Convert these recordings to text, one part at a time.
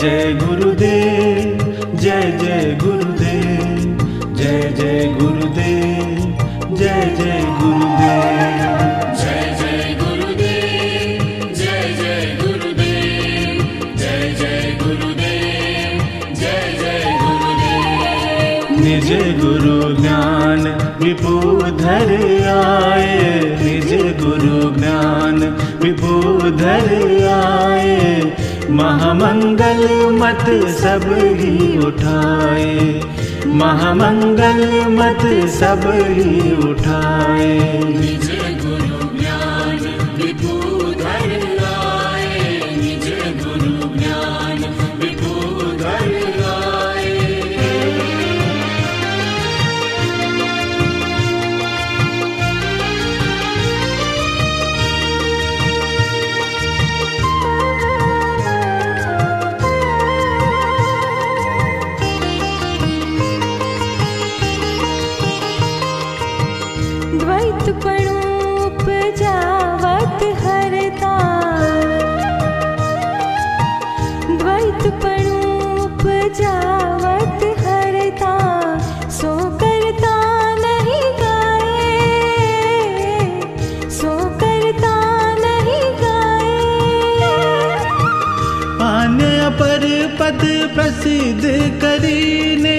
जय गुरुदेव, जय जय गुरुदेव, जय जय गुरुदेव, जय जय गुरुदेव, जय जय गुरुदेव, जय जय गुरुदेव, जय जय गुरुदेव, जय जय गुरुदेव। निज गुरु ज्ञान विपुधर आए, निज गुरु ज्ञान विपुधर आए, महामंगल मत सब ही उठाए, महामंगल मत सब ही उठाए। निज गुरु ज्ञान विपुधर आए, निज गुरु ज्ञान विपुधर आए। द्वैतपणूप जावत हरता, द्वैतपणूप जावत हरता, सो करता नहीं गाए, सो करता नहीं गाए। आने अपर पद प्रसिद्ध करीने,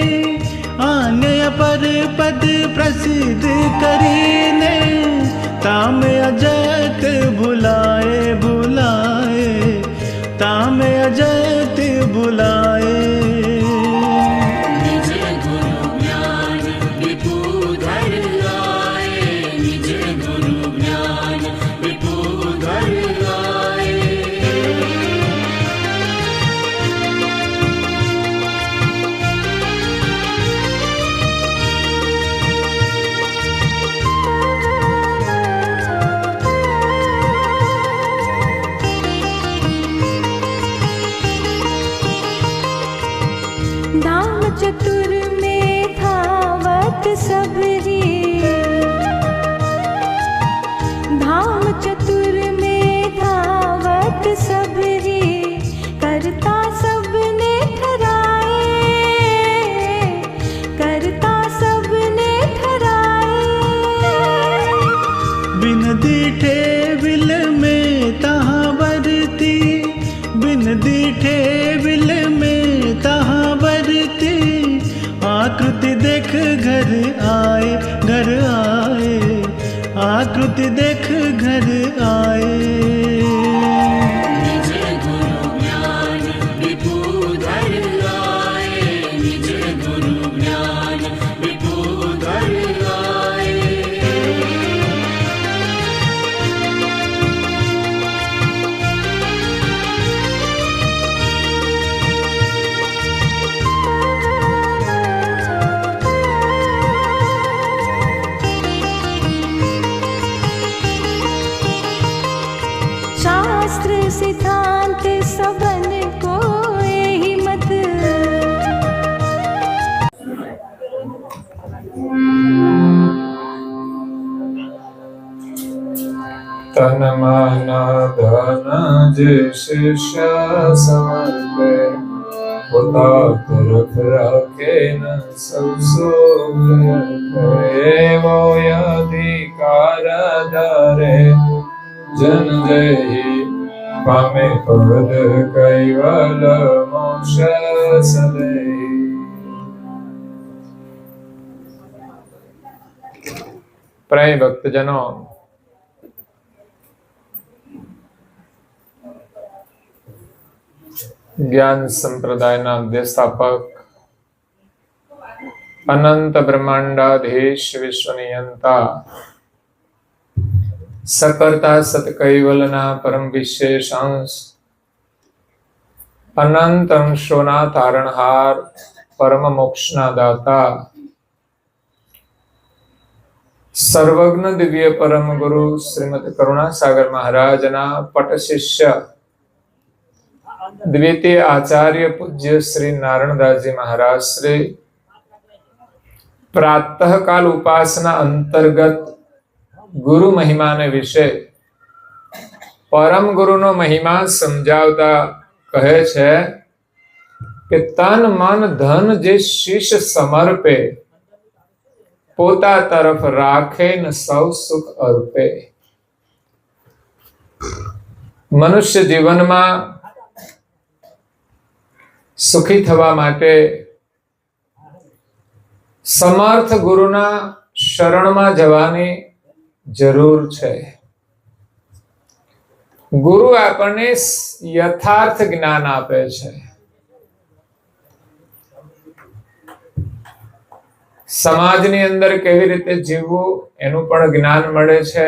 आने अपर पद प्रसिद्ध करीने, ताम अजत भुलाए भुलाए, ताम अजत भुलाए। निज गुरु ज्ञान विपुधर आए, निज गुरु ज्ञान विपुधर आए। धाम चतुर में धावत सबरी, धाम चतुर में धावत सबरी, करता सबने ठहराए, करता सबने ठहराए। बिन दीठे बिल में तहाँ बरती, बिन दीठे बिल में तहाँ बरती, आकृति देख घर आए, घर आए, आकृति देख घर आए। निज गुरु ज्ञान विपुधर आए, निज गुरु ज्ञान विपुधर आए। शास्त्र सिद्धांत सबन को यही मत, तन मन धन जे शिष्य समर्पे, होता तरफ रखे न सब सुख अर्पे। वो अधिकार धरे जन जय, पामे पद कैवल मोक्ष सदैव। प्रिय भक्तजनों, ज्ञान संप्रदायना देस्थापक, अनंत ब्रह्मांडाधीश विश्वनियंता, सकर्ता सत कैवलना परम विशेष अंश, अनंत अंशोना तारणहार, परम मोक्षना दाता, सर्वज्ञ दिव्य परम गुरु श्रीमद करुणा सागर महाराजना पट शिष्य, द्वितीय आचार्य पूज्य श्री नारायणदास जी महाराज श्री प्रातः काल उपासना अंतर्गत गुरु महिमा ने विषय परम गुरु नो महिमा समझावता कहे छे કે તન મન ધન જે શીશ સમર્પે, પોતા તરફ રાખે ન સૌ સુખ અર્પે. મનુષ્ય જીવનમાં સુખી થવા માટે સમર્થ ગુરુના શરણમાં જવાની જરૂર છે. ગુરુ આપણને યથાર્થ જ્ઞાન આપે છે. સમાજની અંદર કેવી રીતે જીવવું એનું પણ જ્ઞાન મળે છે,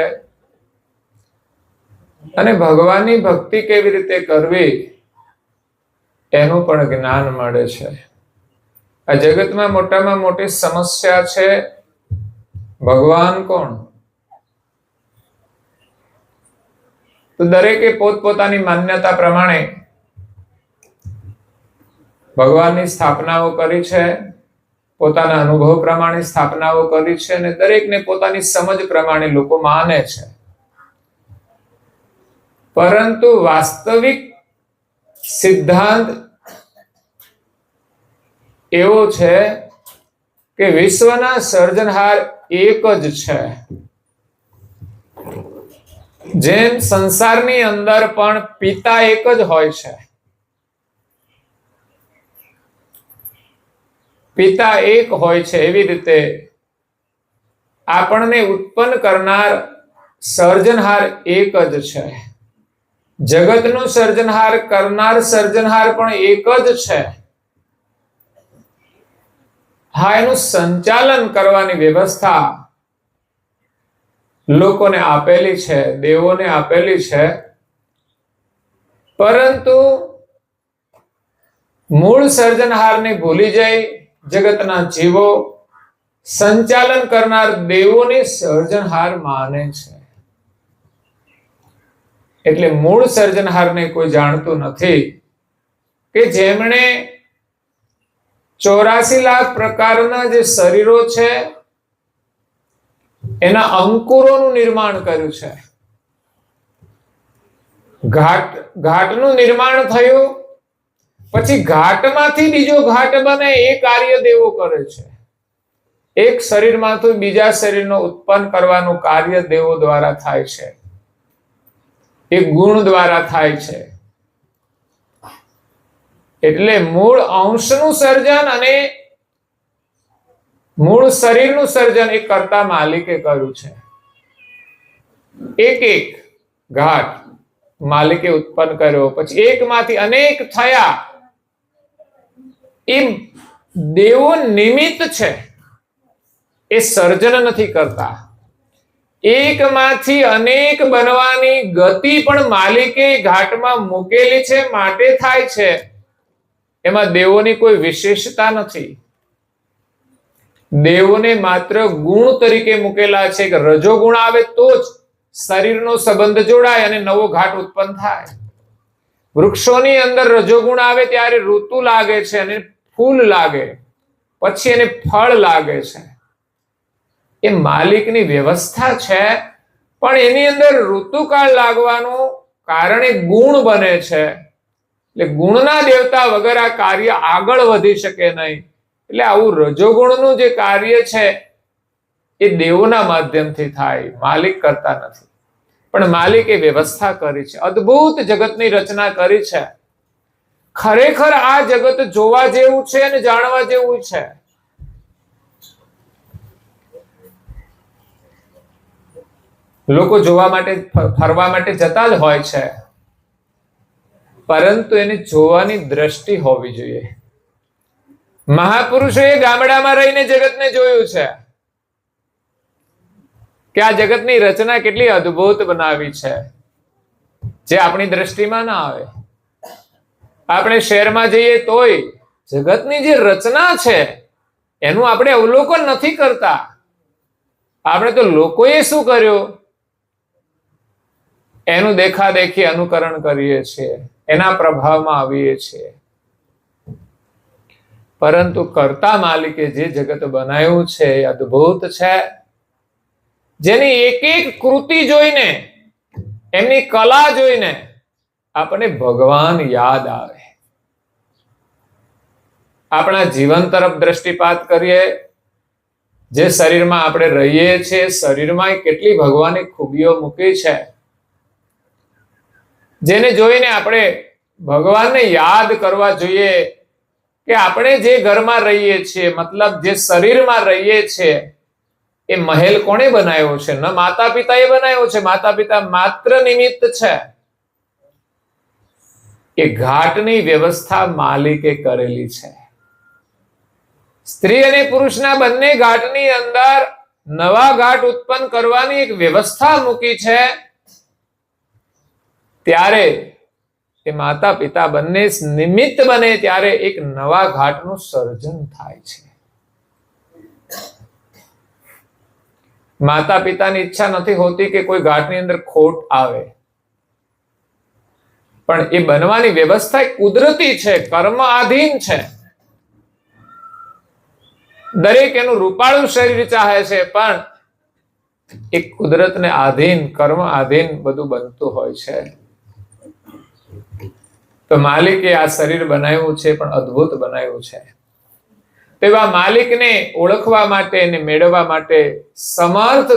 અને ભગવાનની ભક્તિ કેવી રીતે કરવી એનું પણ જ્ઞાન મળે છે. આ જગતમાં મોટામાં મોટી સમસ્યા છે ભગવાન કોણ? તો દરેકે પોતપોતાની માન્યતા પ્રમાણે ભગવાનની સ્થાપનાઓ કરી છે, પોતાના અનુભવ પ્રમાણે સ્થાપનાઓ કરી છે, અને દરેકને પોતાની સમજ પ્રમાણે લોકો માને છે. પરંતુ વાસ્તવિક સિદ્ધાંત એવો છે કે વિશ્વના સર્જનહાર એક જ છે. જેમ સંસારની અંદર પણ પિતા એક જ હોય છે, પિતા એક હોય છે, એવી રીતે આપણને ઉત્પન્ન કરનાર સર્જનહાર એક જ છે. જગતનું સર્જનહાર કરનાર સર્જનહાર પણ એક જ છે. હા, એનું સંચાલન કરવાની વ્યવસ્થા લોકોને આપેલી છે, દેવોને આપેલી છે, પરંતુ મૂળ સર્જનહારને ભૂલી જઈ જગતના જીવો સંચાલન કરનાર દેવોને સર્જનહાર માને છે. એટલે મૂળ સર્જનહારને કોઈ જાણતું નથી કે જેમણે 84 લાખ પ્રકારના જે શરીરો છે એના અંકુરોનું નિર્માણ કર્યું છે. ઘાટનું નિર્માણ થયું, પછી ઘાટમાંથી બીજો ઘાટ બને એ કાર્ય દેવો કરે છે. એક શરીરમાંથી બીજા શરીરનો ઉત્પન્ન કરવાનું કાર્ય દેવો દ્વારા થાય છે, એ ગુણ દ્વારા થાય છે. એટલે મૂળ અંશનું સર્જન અને મૂળ શરીરનું સર્જન એ કર્તા માલિકે કર્યું છે. એક એક ઘાટ માલિકે ઉત્પન્ન કર્યો, પછી એકમાંથી અનેક થયા. એ દેવો નિમિત્ત છે, એ સર્જન નથી કરતા. એકમાંથી અનેક બનવાની ગતિ પણ માલિકે ઘાટમાં મૂકેલી છે, માટે થાય છે. એમાં દેવોની કોઈ વિશેષતા નથી. દેવોને માત્ર ગુણ તરીકે મૂકેલા છે કે રજોગુણ આવે તો જ શરીરનો સંબંધ જોડાય અને નવો ઘાટ ઉત્પન્ન થાય. વૃક્ષોની અંદર રજોગુણ આવે ત્યારે ઋતુ લાગે છે અને ફૂલ લાગે, પછી એને ફળ લાગે છે. એ માલિકની વ્યવસ્થા છે, પણ એની અંદર ઋતુકાળ લાગવાનું કારણે ગુણ બને છે. એટલે ગુણના દેવતા વગર આ કાર્ય આગળ વધી શકે નહીં. એટલે આવું રજોગુણનું જે કાર્ય છે એ દેવોના માધ્યમથી થાય, માલિક કરતા નથી. પણ માલિકે વ્યવસ્થા કરી છે, અદ્ભુત જગતની રચના કરી છે. ખરેખર આ જગત જોવા જેવું છે અને જાણવા જેવું છે. લોકો જોવા માટે, ફરવા માટે જતા જ હોય છે, પરંતુ એને જોવાની દ્રષ્ટિ હોવી જોઈએ. મહાપુરુષોએ ગામડામાં રહીને જગતને જોયું છે કે આ જગતની રચના કેટલી અદ્ભુત બનાવી છે, જે આપણી દ્રષ્ટિમાં ના આવે. આપણે શહેરમાં જઈએ તોય જગતની જે રચના છે એનું આપણે અવલોકન નથી કરતા. આપણે તો લોકોએ શું કર્યું એનું દેખાદેખી અનુકરણ કરીએ છીએ, એના પ્રભાવમાં આવીએ છીએ. પરંતુ કર્તા માલિકે જે જગત બનાવ્યું છે એ અદ્ભુત છે, જેની એક એક કૃતિ જોઈને, એમની કલા જોઈને આપણને ભગવાન યાદ આવે. આપણા જીવન તરફ દ્રષ્ટિપાત કરીએ, જે શરીરમાં આપણે રહીએ છીએ, શરીરમાં કેટલી ભગવાને ખૂબીઓ મૂકી છે, જેને જોઈને આપણે ભગવાનને યાદ કરવા જોઈએ કે આપણે જે ઘરમાં રહીએ છીએ, મતલબ જે શરીરમાં રહીએ છીએ, એ મહેલ કોણે બનાવ્યો છે? ન માતા પિતાએ બનાવ્યો છે. માતા પિતા માત્ર નિમિત્ત છે. એ ઘાટની વ્યવસ્થા માલિકે કરેલી છે. સ્ત્રી અને પુરુષના બંને ઘાટની અંદર નવા ઘાટ ઉત્પન્ન કરવાની એક વ્યવસ્થા મૂકી છે. ત્યારે એ માતા પિતા બંને નિમિત્ત બને ત્યારે એક નવા ઘાટનું સર્જન થાય છે. માતા પિતાની ઈચ્છા નથી હોતી કે કોઈ ઘાટની અંદર ખોટ આવે, પણ એ બનવાની વ્યવસ્થા કુદરતી છે, કર્મ આધીન છે. દરેક એનું રૂપાળું શરીર ચાહે છે, પણ એ કુદરતને આધીન, કર્મ આધીન બધું બનતું હોય છે. તો માલિકે આ શરીર બનાવ્યું છે, પણ અદ્ભુત બનાવ્યું છે. તેવા માલિકને ઓળખવા માટે અને મેળવવા માટે સમર્થ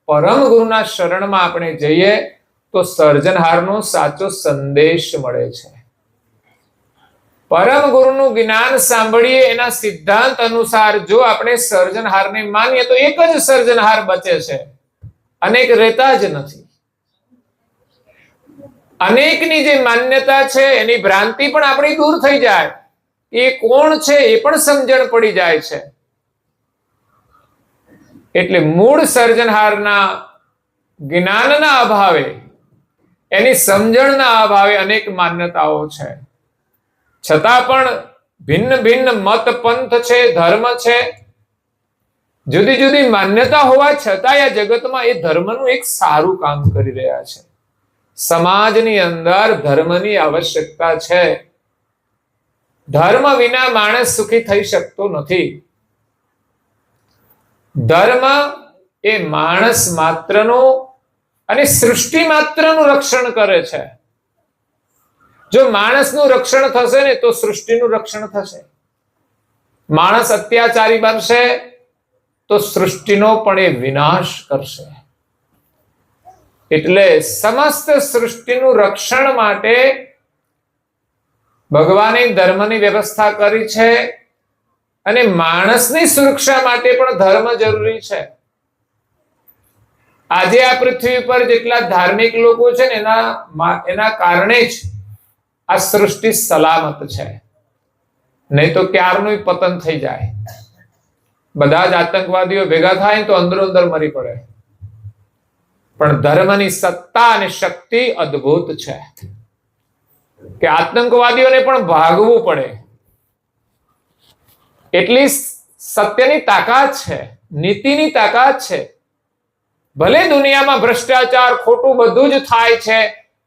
પરમ ગુરુના શરણમાં આપણે જઈએ તો સર્જનહારનો સાચો સંદેશ મળે છે. પરમ ગુરુનું જ્ઞાન સાંભળીએ, એના સિદ્ધાંત અનુસાર જો આપણે સર્જનહારને માનીએ તો એક જ સર્જનહાર બચે છે, અનેક રહેતા જ નથી. અનેકની જે માન્યતા છે એની ભ્રાંતિ પણ આપણી દૂર થઈ જાય. એ કોણ છે એ પણ સમજણ પડી જાય છે. એટલે મૂળ સર્જનહારના જ્ઞાનના અભાવે, એની સમજણના અભાવે અનેક માન્યતાઓ છે. છતાં પણ ભિન્ન ભિન્ન મત પંથ છે, ધર્મ છે, જુદી જુદી માન્યતા હોવા છતાં આ જગતમાં એ ધર્મનું એક સારું કામ કરી રહ્યા છે. સમાજની અંદર ધર્મની આવશ્યકતા છે. ધર્મ વિના માણસ સુખી થઈ શકતો નથી. ધર્મ એ માણસ માત્રનું અને સૃષ્ટિ માત્રનું રક્ષણ કરે છે. જો માણસનું રક્ષણ થશે ને તો સૃષ્ટિનું રક્ષણ થશે. માણસ અત્યાચારી બનશે તો સૃષ્ટિનો પણ એ વિનાશ કરશે. એટલે સમસ્ત સૃષ્ટિનું રક્ષણ માટે ભગવાને ધર્મની વ્યવસ્થા કરી છે, અને માણસની સુરક્ષા માટે પણ ધર્મ જરૂરી છે. આજે આ પૃથ્વી પર જેટલા ધાર્મિક લોકો છે ને એના કારણે જ આ સૃષ્ટિ સલામત છે. નહીં તો ક્યારનું પતન થઈ જાય. બધા જ આતંકવાદીઓ ભેગા થાય તો અંદરો અંદર મરી પડે. પણ ધર્મની સત્તા અને શક્તિ અદ્ભુત છે કે આતંકવાદીઓને પણ ભાગવું પડે એટલી સત્યની તાકાત છે, નીતિની તાકાત છે. ભલે દુનિયામાં ભ્રષ્ટાચાર, ખોટું બધું જ થાય છે,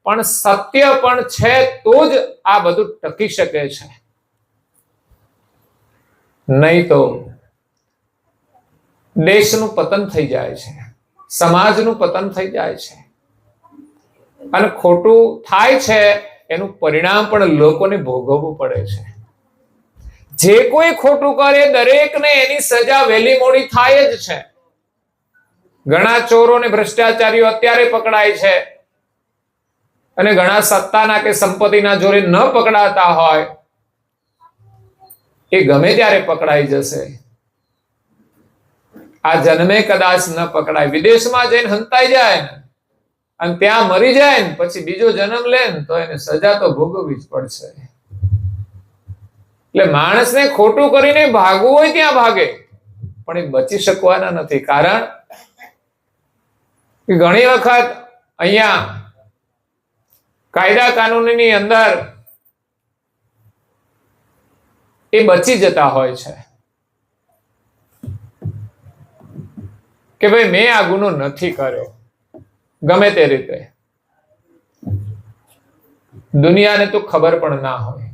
પણ સત્ય પણ છે તો જ આ બધું ટકી શકે છે. નહીં તો દેશનું પતન થઈ જાય છે, સમાજનું પતન થઈ જાય છે, અને ખોટું થાય છે એનું પરિણામ પણ લોકોને ભોગવવું પડે છે. જે કોઈ ખોટું કરે દરેકને એની સજા વહેલી મોડી થાય જ છે. ઘણા ચોરો ને ભ્રષ્ટાચારીઓ અત્યારે પકડાય છે, અને ઘણા સત્તાના કે સંપત્તિના જોરે ન પકડાતા હોય એ ગમે ત્યારે પકડાઈ જશે. આ જન્મે કદાચ ન પકડાય, વિદેશમાં જઈને હંતાઈ જાય ને અને ત્યાં મરી જાય ને પછી બીજો જન્મ લે ને તો એને સજા તો ભોગવવી જ પડશે. એટલે માણસને ખોટું કરીને ભાગવું હોય ત્યાં ભાગે, પણ એ બચી શકવાના નથી. કારણ કે ઘણી વખત અહીંયા કાયદા કાનૂનની અંદર એ બચી જતા હોય છે કે ભાઈ મેં આ ગુનો નથી કર્યો, ગમે તે રીતે. દુનિયાને તો ખબર પણ ના હોય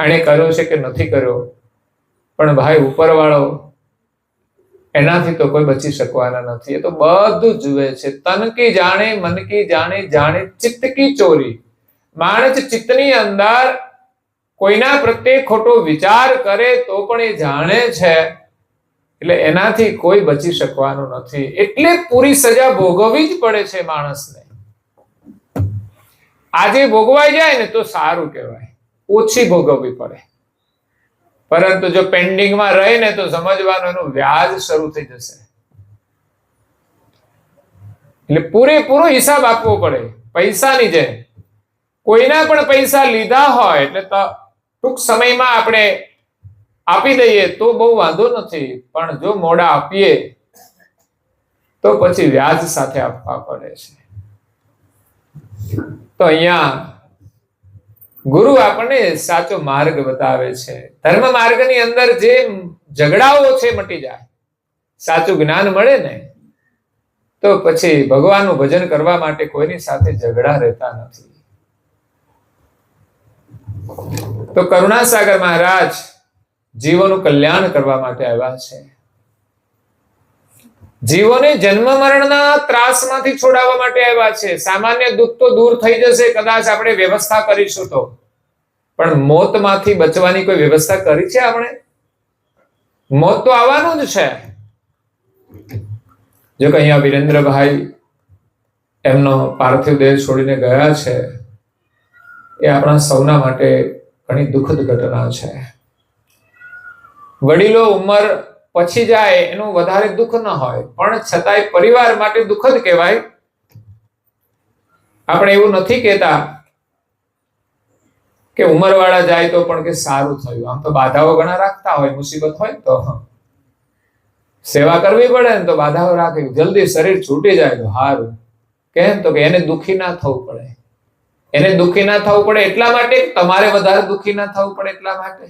એણે કર્યો છે કે નથી કર્યો, પણ ભાઈ ઉપરવાળો એનાથી તો કોઈ બચી શકવાના નથી. એ તો બધું જુએ છે. તન કી જાણે, મન કી જાણે, જાણે ચિત્ત કી ચોરી. માણસ ચિત્તની અંદર કોઈના પ્રત્યે ખોટો વિચાર કરે તો પણ એ જાણે છે, એટલે એનાથી કોઈ બચી શકવાનું નથી. એટલે પૂરી સજા ભોગવવી જ પડે છે માણસને. આજે ભોગવાઈ જાય ને તો સારું કહેવાય, ઓછી ભોગવવી પડે. પરંતુ જો પેન્ડિંગમાં રહે ને તો સમજવાનું એનું વ્યાજ શરૂ થઈ જશે. એટલે પૂરેપૂરો હિસાબ આપવો પડે. પૈસાની જેમ કોઈના પણ પૈસા લીધા હોય એટલે ટૂંક સમયમાં આપણે આપી દઈએ તો બહુ વાંધો નથી, પણ જો મોડા આપીએ તો પછી વ્યાજ સાથે આપવા પડે છે. તો અહીંયા ગુરુ આપણને સાચો માર્ગ બતાવે છે. ધર્મ માર્ગની અંદર જે ઝઘડાઓ છે મટી જાય, સાચું જ્ઞાન મળે ને તો પછી ભગવાનનું ભજન કરવા માટે કોઈની સાથે ઝઘડા રહેતા નથી. તો કરુણાસાગર મહારાજ જીવોનું કલ્યાણ કરવા માટે આવ્યા છે. જીવોને જન્મ મરણના ત્રાસમાંથી છોડાવવા માટે આવ્યા છે. સામાન્ય દુઃખ તો દૂર થઈ જશે કદાચ આપણે વ્યવસ્થા કરીશું તો, પણ મોતમાંથી બચવાની કોઈ વ્યવસ્થા કરી છે આપણે? મોત તો આવવાનું જ છે. જો કે અહીંયા વિરેન્દ્રભાઈ એમનો પાર્થિવ દેહ છોડીને ગયા છે, એ આપણા સૌના માટે ઘણી દુઃખદ ઘટના છે. વડીલો ઉંમર પછી જાય એનું વધારે દુઃખ ન હોય, પણ છતાંય પરિવાર માટે દુઃખદ કહેવાય. આપણે એવું નથી કહેતા કે ઉંમરવાળા જાય તો પણ કે સારું થયું. આમ તો બાધાઓ ઘણા રાખતા હોય, મુસીબત હોય તો સેવા કરવી પડે ને તો બાધાઓ રાખે. જલ્દી શરીર છૂટી જાય તો સારું. કેમ? તો કે એને દુઃખી ના થવું પડે. એને દુઃખી ના થવું પડે એટલા માટે, તમારે વધારે દુઃખી ના થવું પડે એટલા માટે,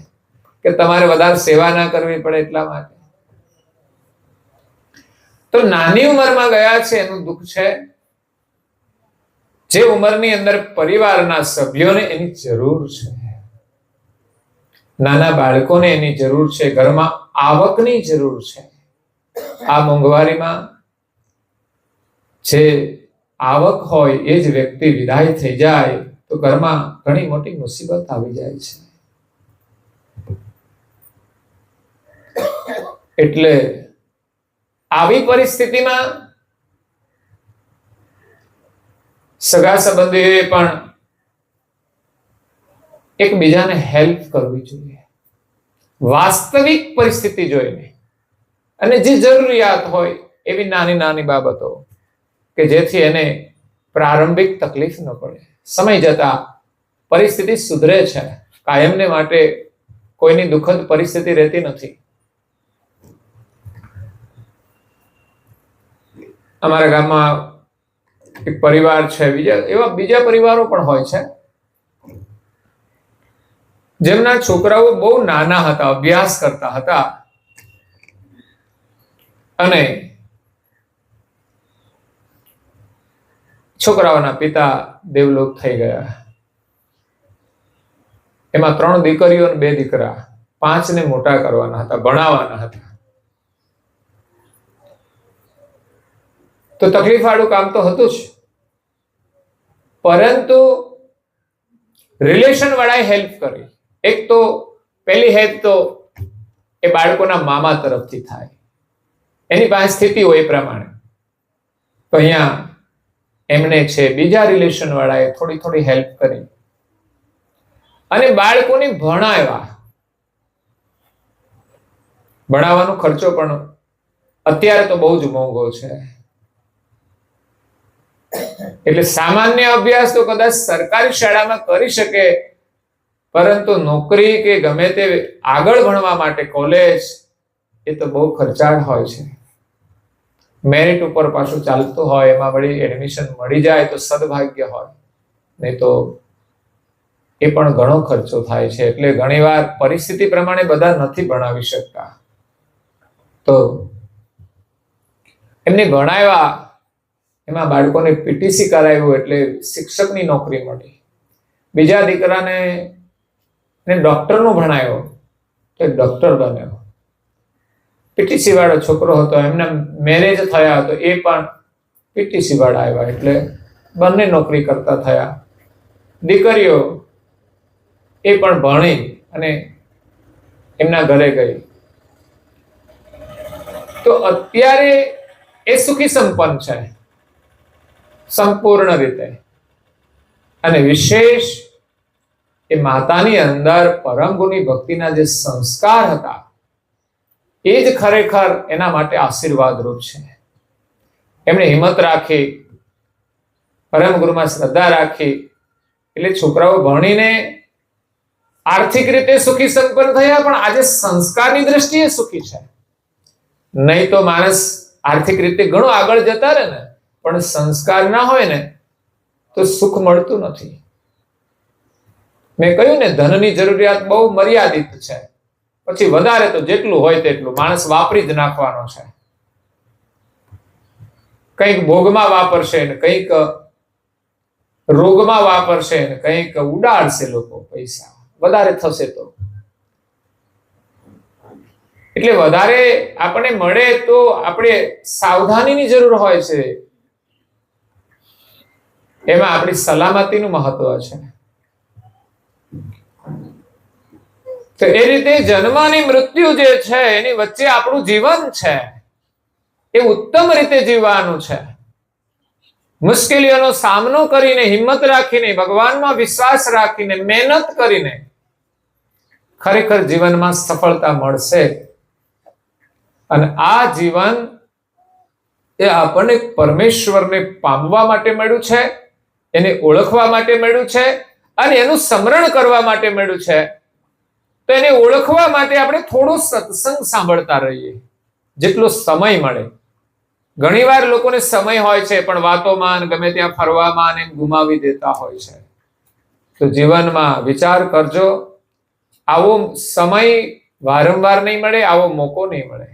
કે તમારે વધારે સેવા ના કરવી પડે એટલા માટે. તો નાની ઉંમરમાં ગયા છે એનું દુઃખ છે. જે ઉંમરની અંદર પરિવારના સભ્યોને એની જરૂર છે, નાના બાળકોને એની જરૂર છે, ઘરમાં આવકની જરૂર છે. આ મોંઘવારીમાં જે આવક હોય એ જ વ્યક્તિ વિદાય થઈ જાય તો ઘરમાં ઘણી મોટી મુસીબત આવી જાય છે. એટલે આવી પરિસ્થિતિમાં સગા સંબંધીઓએ પણ એકબીજાને હેલ્પ કરવી જોઈએ, વાસ્તવિક પરિસ્થિતિ જોઈને, અને જે જરૂરિયાત હોય એવી નાની નાની બાબતો કે જેથી એને પ્રારંભિક તકલીફ ન પડે. સમય જતા પરિસ્થિતિ સુધરે છે. કાયમને માટે કોઈની દુઃખદ પરિસ્થિતિ રહેતી નથી. અમારા ગામમાં એક પરિવાર છે, એવા બીજા પરિવારો પણ હોય છે જેમના છોકરાઓ બહુ નાના હતા, અભ્યાસ કરતા હતા, અને છોકરાઓના પિતા દેવલોક થઈ ગયા. એમાં 3 દીકરીઓ અને 2 દીકરા, 5 ને મોટા કરવાના હતા, ભણાવવાના હતા. તો તકલીફ વાળું કામ તો હતું જ, પરંતુ રિલેશન વાળાએ હેલ્પ કરી. એક તો પહેલી હેલ્પ તો એ બાળકોના મામા તરફથી થાય, એની પાસે સ્થિતિ હોય એ પ્રમાણે. તો અહીંયા એમને છે બીજા રિલેશન વાળાએ થોડી થોડી હેલ્પ કરી અને બાળકોને ભણાવ્યા. ભણાવવાનો ખર્ચો પણ અત્યારે તો બહુ જ મોંઘો છે. એટલે સામાન્ય અભ્યાસ તો કદાચ સરકારી શાળામાં કરી શકે, પરંતુ નોકરી કે ગમે તે આગળ ભણવા માટે કોલેજ એ તો બહુ ખર્ચાળ હોય છે. મેરિટ ઉપર પાછું ચાલતું હોય, એમાં વળી એડમિશન મળી જાય તો સદભાગ્ય હોય, નહીં તો એ પણ ઘણો ખર્ચો થાય છે. એટલે ઘણીવાર પરિસ્થિતિ પ્રમાણે બધા નથી ભણાવી શકતા. તો એમને ભણાવ્યા, એમાં બાળકોને પીટીસી કરાવ્યું એટલે શિક્ષકની નોકરી મળી. બીજા દીકરાને ડોક્ટરનું ભણાવ્યો તો ડોક્ટર બન્યો. પીટીસી વાળો છોકરો હતો, એમના મેરેજ થયા તો એ પણ પીટીસી વાળા આવ્યા, એટલે બંને નોકરી કરતા થયા. દીકરીઓ એ પણ ભણી અને એમના ઘરે ગઈ. તો અત્યારે એ સુખી સંપન્ન છે સંપૂર્ણ રીતે. અને વિશેષ એ માતાની અંદર પરમ ગુણી ભક્તિના જે સંસ્કાર હતા એ જ ખરેખર એના માટે આશીર્વાદ રૂપ છે. એમણે હિંમત રાખી, પરમ ગુરુમાં શ્રદ્ધા રાખી, એટલે છોકરાઓ ભણીને આર્થિક રીતે સુખી સંપન્ન થયા, પણ આજે સંસ્કારની દ્રષ્ટિએ સુખી છે. નહીં તો માણસ આર્થિક રીતે ઘણો આગળ જતા રહે ને, પણ સંસ્કાર ના હોય ને તો સુખ મળતું નથી. મેં કહ્યું ને, ધનની જરૂરિયાત બહુ મર્યાદિત છે, પછી વધારે તો જેટલું હોય તેટલું માણસ વાપરી જ નાખવાનો છે. કંઈક ભોગમાં વાપરશે ને કંઈક રોગમાં વાપરશે ને કંઈક ઉડાડશે લોકો પૈસા, વધારે થશે તો. એટલે વધારે આપણે મળે તો આપણે સાવધાનીની જરૂર હોય છે. એમાં આપણી સલામતીનું મહત્વ છે. તો એ રીતે જન્મ અને મૃત્યુ જે છે એની વચ્ચે આપણું જીવન છે એ ઉત્તમ રીતે જીવવાનું છે. મુશ્કેલીઓનો સામનો કરીને, હિંમત રાખીને, ભગવાનમાં વિશ્વાસ રાખીને, મહેનત કરીને ખરેખર જીવનમાં સફળતા મળશે. અને આ જીવન એ આપણને પરમેશ્વરને પામવા માટે મળ્યું છે, એને ઓળખવા માટે મળ્યું છે અને એનું સ્મરણ કરવા માટે મળ્યું છે. તો એને ઓળખવા માટે આપણે થોડો સત્સંગ સાંભળતા રહીએ જેટલો સમય મળે. ઘણીવાર લોકોને સમય હોય છે પણ વાતોમાં ગમે ત્યાં ફરવામાં ને ગુમાવી દેતા હોય છે. તો જીવનમાં વિચાર કરજો, આવો સમય વારંવાર નહીં મળે, આવો મોકો નહીં મળે.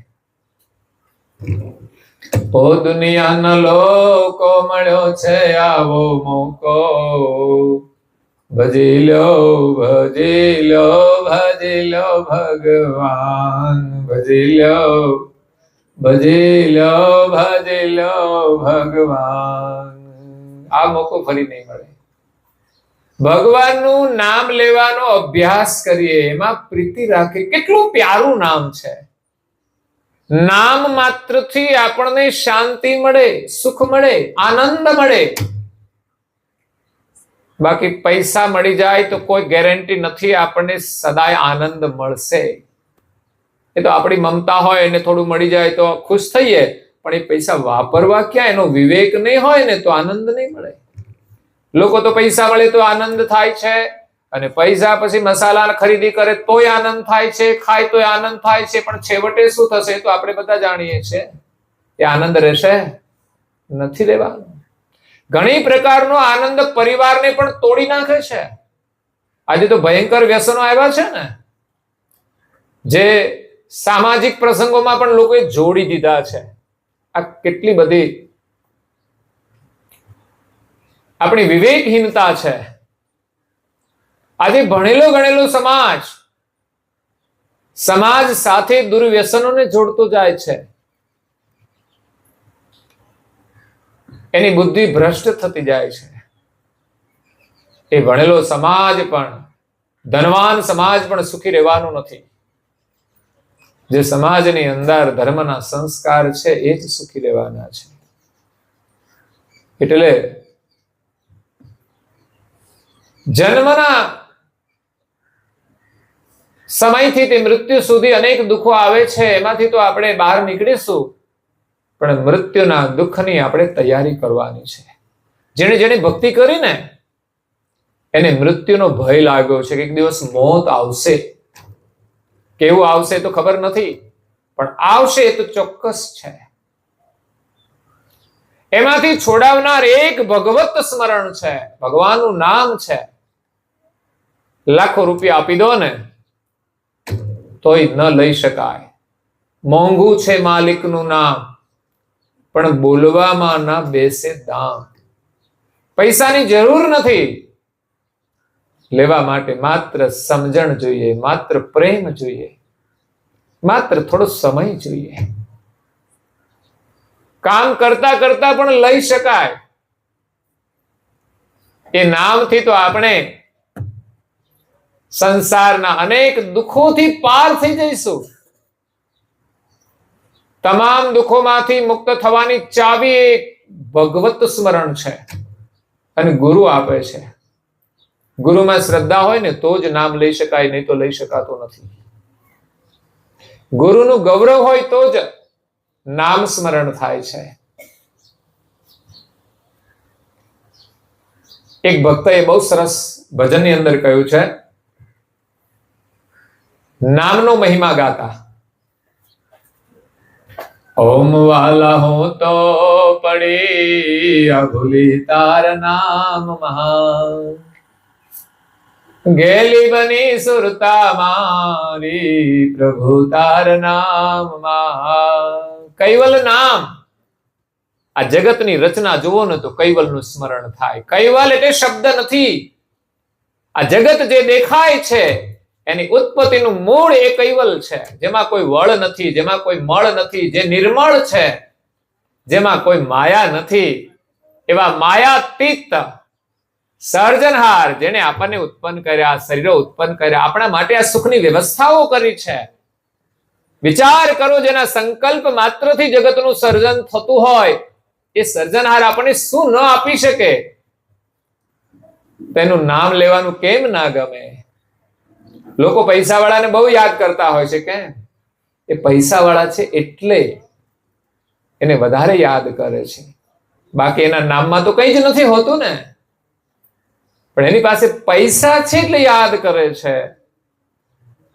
ઓ દુનિયાના લોકો મળ્યો છે આવો મોકો, ભજી લો ભજી લો ભજી લો ભગવાન, ભજી લો ભજી લો ભજી લો ભગવાન. આ મોકો ફરી નહીં મળે. ભગવાનનું નામ લેવાનો અભ્યાસ કરીએ, એમાં પ્રીતિ રાખીએ. કેટલું પ્યારું નામ છે. નામ માત્રથી આપણને શાંતિ મળે, સુખ મળે, આનંદ મળે. બાકી પૈસા મળી જાય તો કોઈ ગેરંટી નથી આપણને સદાય આનંદ મળશે. એ તો આપણી મમતા હોય એને થોડું મળી જાય તો ખુશ થઈએ, પણ એ પૈસા વાપરવા ક્યાં, એનો વિવેક નહીં હોય ને તો આનંદ નહીં મળે. લોકો તો પૈસા મળે તો આનંદ થાય છે, અને પૈસા પછી મસાલા ખરીદી કરે તોય આનંદ થાય છે, ખાય તોય આનંદ થાય છે, પણ છેવટે શું થશે તો આપણે બધા જાણીએ છીએ. એ આનંદ રહેશે? નથી રહેવાનો. ઘણી પ્રકારનો આનંદ પરિવારને પણ તોડી નાખે છે. આજે તો ભયંકર વ્યસનો આવ્યા છે ને, જે સામાજિક પ્રસંગોમાં પણ લોકોએ જોડી દીધા છે. આ કેટલી બધી આપણી વિવેકહીનતા છે. આજે ભણેલો ગણેલો સમાજ સાથે દુર્વ્યસનોને જોડતો જાય છે. એની બુદ્ધિ ભ્રષ્ટ થતી જાય છે. એ ભણેલો સમાજ પણ, ધનવાન સમાજ પણ સુખી રહેવાનું નથી. જે સમાજની અંદર ધર્મના સંસ્કાર છે એ જ સુખી રહેવાના છે. એટલે જન્મના સમયથી તે મૃત્યુ સુધી અનેક દુઃખો આવે છે, એમાંથી તો આપણે બહાર નીકળીશું, પણ મૃત્યુના દુઃખની આપણે તૈયારી કરવાની છે. જેણે જેણે ભક્તિ કરી ને એને મૃત્યુનો ભય લાગ્યો છે કે એક દિવસ મોત આવશે. કેવું આવશે તો ખબર નથી, પણ આવશે એ તો ચોક્કસ છે. એમાંથી છોડાવનાર એક ભગવત સ્મરણ છે, ભગવાનનું નામ છે. લાખો રૂપિયા આપી દો ને તોય ન લઈ શકાય. મોંઘું છે માલિકનું નામ, પણ બોલવામાં ના બેસે દામ. પૈસાની જરૂર નથી લેવા માટે, માત્ર સમજણ જોઈએ, માત્ર પ્રેમ જોઈએ, માત્ર થોડો સમય જોઈએ. કામ કરતા કરતા પણ લઈ શકાય. એ નામથી તો આપણે સંસારના અનેક દુઃખોથી પાર થઈ જઈશું. તમામ દુઃખોમાંથી મુક્ત થવાની ચાવી એક ભગવત સ્મરણ છે અને ગુરુ આપે છે. ગુરુમાં શ્રદ્ધા હોય ને તો જ નામ લઈ શકાય, નહીં તો લઈ શકાતું નથી. ગુરુનું ગૌરવ હોય તો જ નામ સ્મરણ થાય છે. એક ભક્તએ બહુ સરસ ભજનની અંદર કહ્યું છે, નામનો મહિમા ગાતા. ઓમ વાલા હું તો પડી ભૂલી તાર નામ મહા, ગેલી બની સુરતા મારી પ્રભુ તાર નામ મહા. કૈવલ નામ, આ જગતની રચના જુઓ ને તો કૈવલનું સ્મરણ થાય. કૈવલ એટલે શબ્દ નથી. આ જગત જે દેખાય છે એની ઉત્પત્તિનું મૂળ એ કૈવલ છે, જેમાં કોઈ વળ નથી, જેમાં કોઈ મળ નથી, જે નિર્મળ છે, જેમાં કોઈ માયા નથી. એવા માયાતીત સર્જનહાર જેને આપણને ઉત્પન્ન કર્યા, શરીરો ઉત્પન્ન કર્યા, આપણા માટે આ સુખની વ્યવસ્થાઓ કરી છે. વિચાર કરો, જેના સંકલ્પ માત્રથી જગતનું સર્જન થતું હોય એ સર્જનહાર આપણને શું ન આપી શકે? તેનું નામ લેવાનું કેમ ના ગમે? લોકો પૈસાવાળાને બહુ યાદ કરતા હોય છે. કેમ? એ પૈસાવાળા છે એટલે એને વધારે યાદ કરે છે. બાકી એના નામમાં તો કંઈ જ નથી હોતું ને. પણ એની પાસે પૈસા છે એટલે યાદ કરે છે.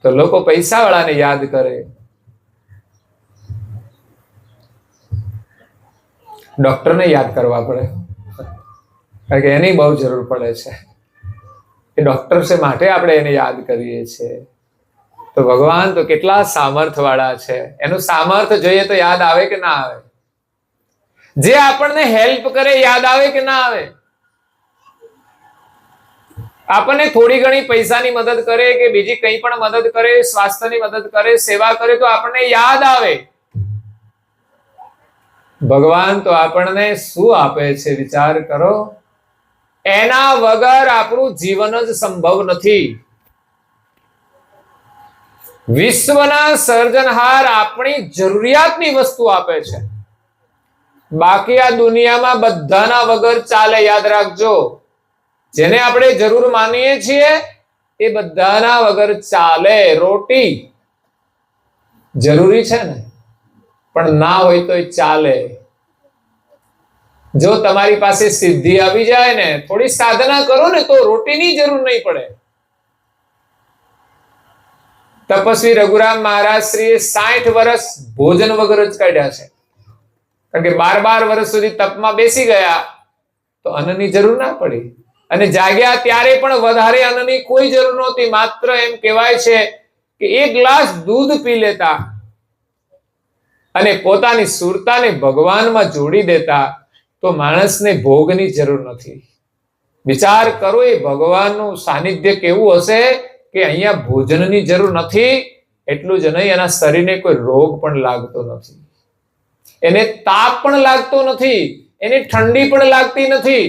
તો લોકો પૈસાવાળાને યાદ કરે. ડોક્ટરને યાદ કરવા પડે, કારણ કે એની બહુ જરૂર પડે છે. એ ડોક્ટર છે માટે આપણે એને યાદ કરીએ છીએ. તો ભગવાન તો કેટલા સામર્થ્ય વાળા છે. એનું સામર્થ્ય જોઈએ તો યાદ આવે કે ના આવે? જે આપણને હેલ્પ કરે યાદ આવે કે ના આવે? આપણને થોડી ઘણી પૈસાની મદદ કરે કે બીજી કંઈ પણ મદદ કરે, સ્વાસ્થ્યની મદદ કરે, સેવા કરે તો આપણને યાદ આવે. ભગવાન તો આપણને શું આપે છે વિચાર કરો. એના વગર આપણું જીવન જ સંભવ નથી. વિશ્વના સર્જનહાર આપણી જરૂરિયાતની વસ્તુ આપે છે. બાકી આ દુનિયામાં બધાના વગર ચાલે. યાદ રાખજો, જેને આપણે જરૂર માનીએ છીએ એ બધાના વગર ચાલે. રોટી જરૂરી છે ને, પણ ના હોય તો ચાલે. જો તમારી પાસે સિદ્ધિ આવી જાય ને, થોડી સાધના કરો ને, તો રોટીની જરૂર નહીં પડે. તપસ્વી રઘુરામ મહારાજ શ્રીએ 60 વર્ષ ભોજન વગર જ કાઢ્યા છે. કારણ કે 12 વર્ષ સુધી તપમાં બેસી ગયા તો અન્નની જરૂર ના પડી. અને જાગ્યા ત્યારે પણ વધારે અન્નની કોઈ જરૂર નહોતી. માત્ર એમ કહેવાય છે કે 1 ગ્લાસ દૂધ પી લેતા અને પોતાની સુરતાને ભગવાનમાં જોડી દેતા તો માણસને ભોગની જરૂર નથી. વિચાર કરો, એ ભગવાનનું સાનિધ્ય કેવું હશે કે અહીંયા ભોજનની જરૂર નથી. એટલું જ નહીં, એના શરીરને કોઈ રોગ પણ લાગતો નથી, એને તાપ પણ લાગતો નથી, એને ઠંડી પણ લાગતી નથી.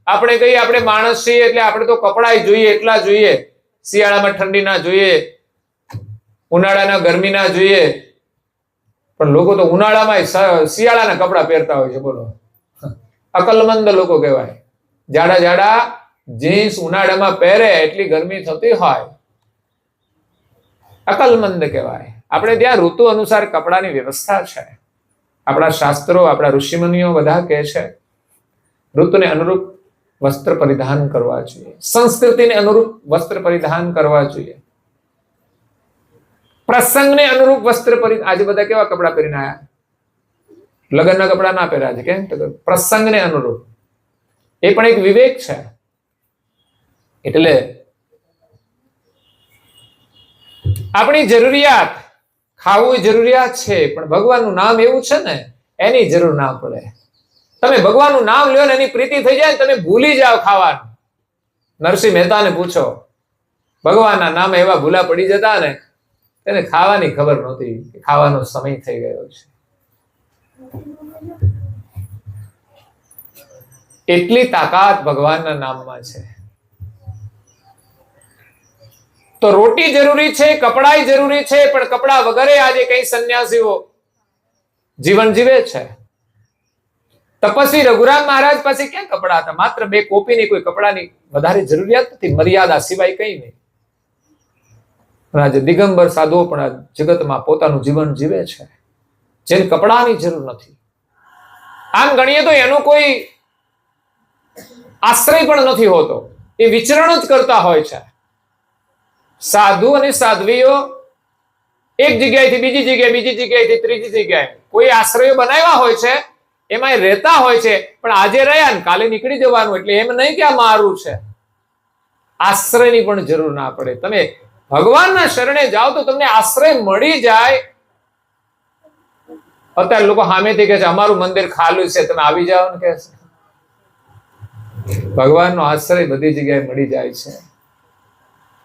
આપણે કહીએ આપણે માણસ છીએ એટલે આપણે તો કપડાં જોઈએ એટલા જોઈએ. શિયાળામાં ઠંડી ના જોઈએ, ઉનાળાના ગરમી ના જોઈએ. પણ લોકો તો ઉનાળામાં શિયાળાના કપડા પહેરતા હોય છે. બોલો, અકલમંદ લોકો કહેવાય. જાડા જાડા જીન્સ ઉનાળામાં પહેરે, એટલી ગરમી થતી હોય, અકલમંદ કહેવાય. આપણે ત્યાં ઋતુ અનુસાર કપડાની વ્યવસ્થા છે. આપણા શાસ્ત્રો, આપણા ઋષિમુનિઓ બધા કહે છે ઋતુને અનુરૂપ વસ્ત્ર પરિધાન કરવા જોઈએ, સંસ્કૃતિને અનુરૂપ વસ્ત્ર પરિધાન કરવા જોઈએ, પ્રસંગને અનુરૂપ વસ્ત્ર પરિધાન. આજે બધા કેવા કપડા પહેરીને આયા? લગ્નના કપડા ના પહેર્યા છે. કેમ? પ્રસંગને અનુરૂપ. એ પણ એક વિવેક છે. એટલે આપણી જરૂરિયાત, ખાવું જરૂરિયાત છે, પણ ભગવાનનું નામ એવું છે ને, એની જરૂર ના પડે. તમે ભગવાનનું નામ લ્યો ને, એની પ્રીતિ થઈ જાય ને, તમે ભૂલી જાઓ ખાવાનું. નરસિંહ મહેતાને પૂછો, ભગવાનના નામે એવા ભૂલા પડી જતા ને, તેને ખાવાની ખબર નહોતી કે ખાવાનો સમય થઈ ગયો છે. એટલી તાકાત ભગવાનના નામમાં છે. તો રોટી જરૂરી છે, કપડાય જરૂરી છે, પણ કપડા વગરે આજે કઈ સંન્યાસીઓ જીવન જીવે છે. તપસ્વી રઘુરામ મહારાજ પાસે ક્યાં કપડા હતા? માત્ર 2 કોપીની, કોઈ કપડાની વધારે જરૂરિયાત નથી, મર્યાદા સિવાય કઈ નહીં. પણ આજે દિગંબર સાધુઓ પણ આ જગતમાં પોતાનું જીવન જીવે છે, જેને કપડાની જરૂર નથી. આમ ગણીએ તો એનો કોઈ આશ્રય પણ નથી હોતો, એ વિચરણ જ કરતા હોય છે. સાધુ અને સાધ્વીઓ એક જગ્યાએથી બીજી જગ્યાએ, બીજી જગ્યાએથી ત્રીજી જગ્યાએ કોઈ આશ્રયો બનાવ્યા હોય છે, એમાં રહેતા હોય છે. પણ આજે રહ્યા ને કાલે નીકળી જવાનું, એટલે એમ નહીં કે આ મારું છે. આશ્રયની પણ જરૂર ના પડે. તમે ભગવાનના શરણે જાઓ તો તમને આશ્રય મળી જાય. અત્યારે લોકો સામેથી કહે છે અમારું મંદિર ખાલી છે, તમે આવી જાઓ ને કહે છે. ભગવાનનો આશ્રય બધી જગ્યાએ મળી જાય છે.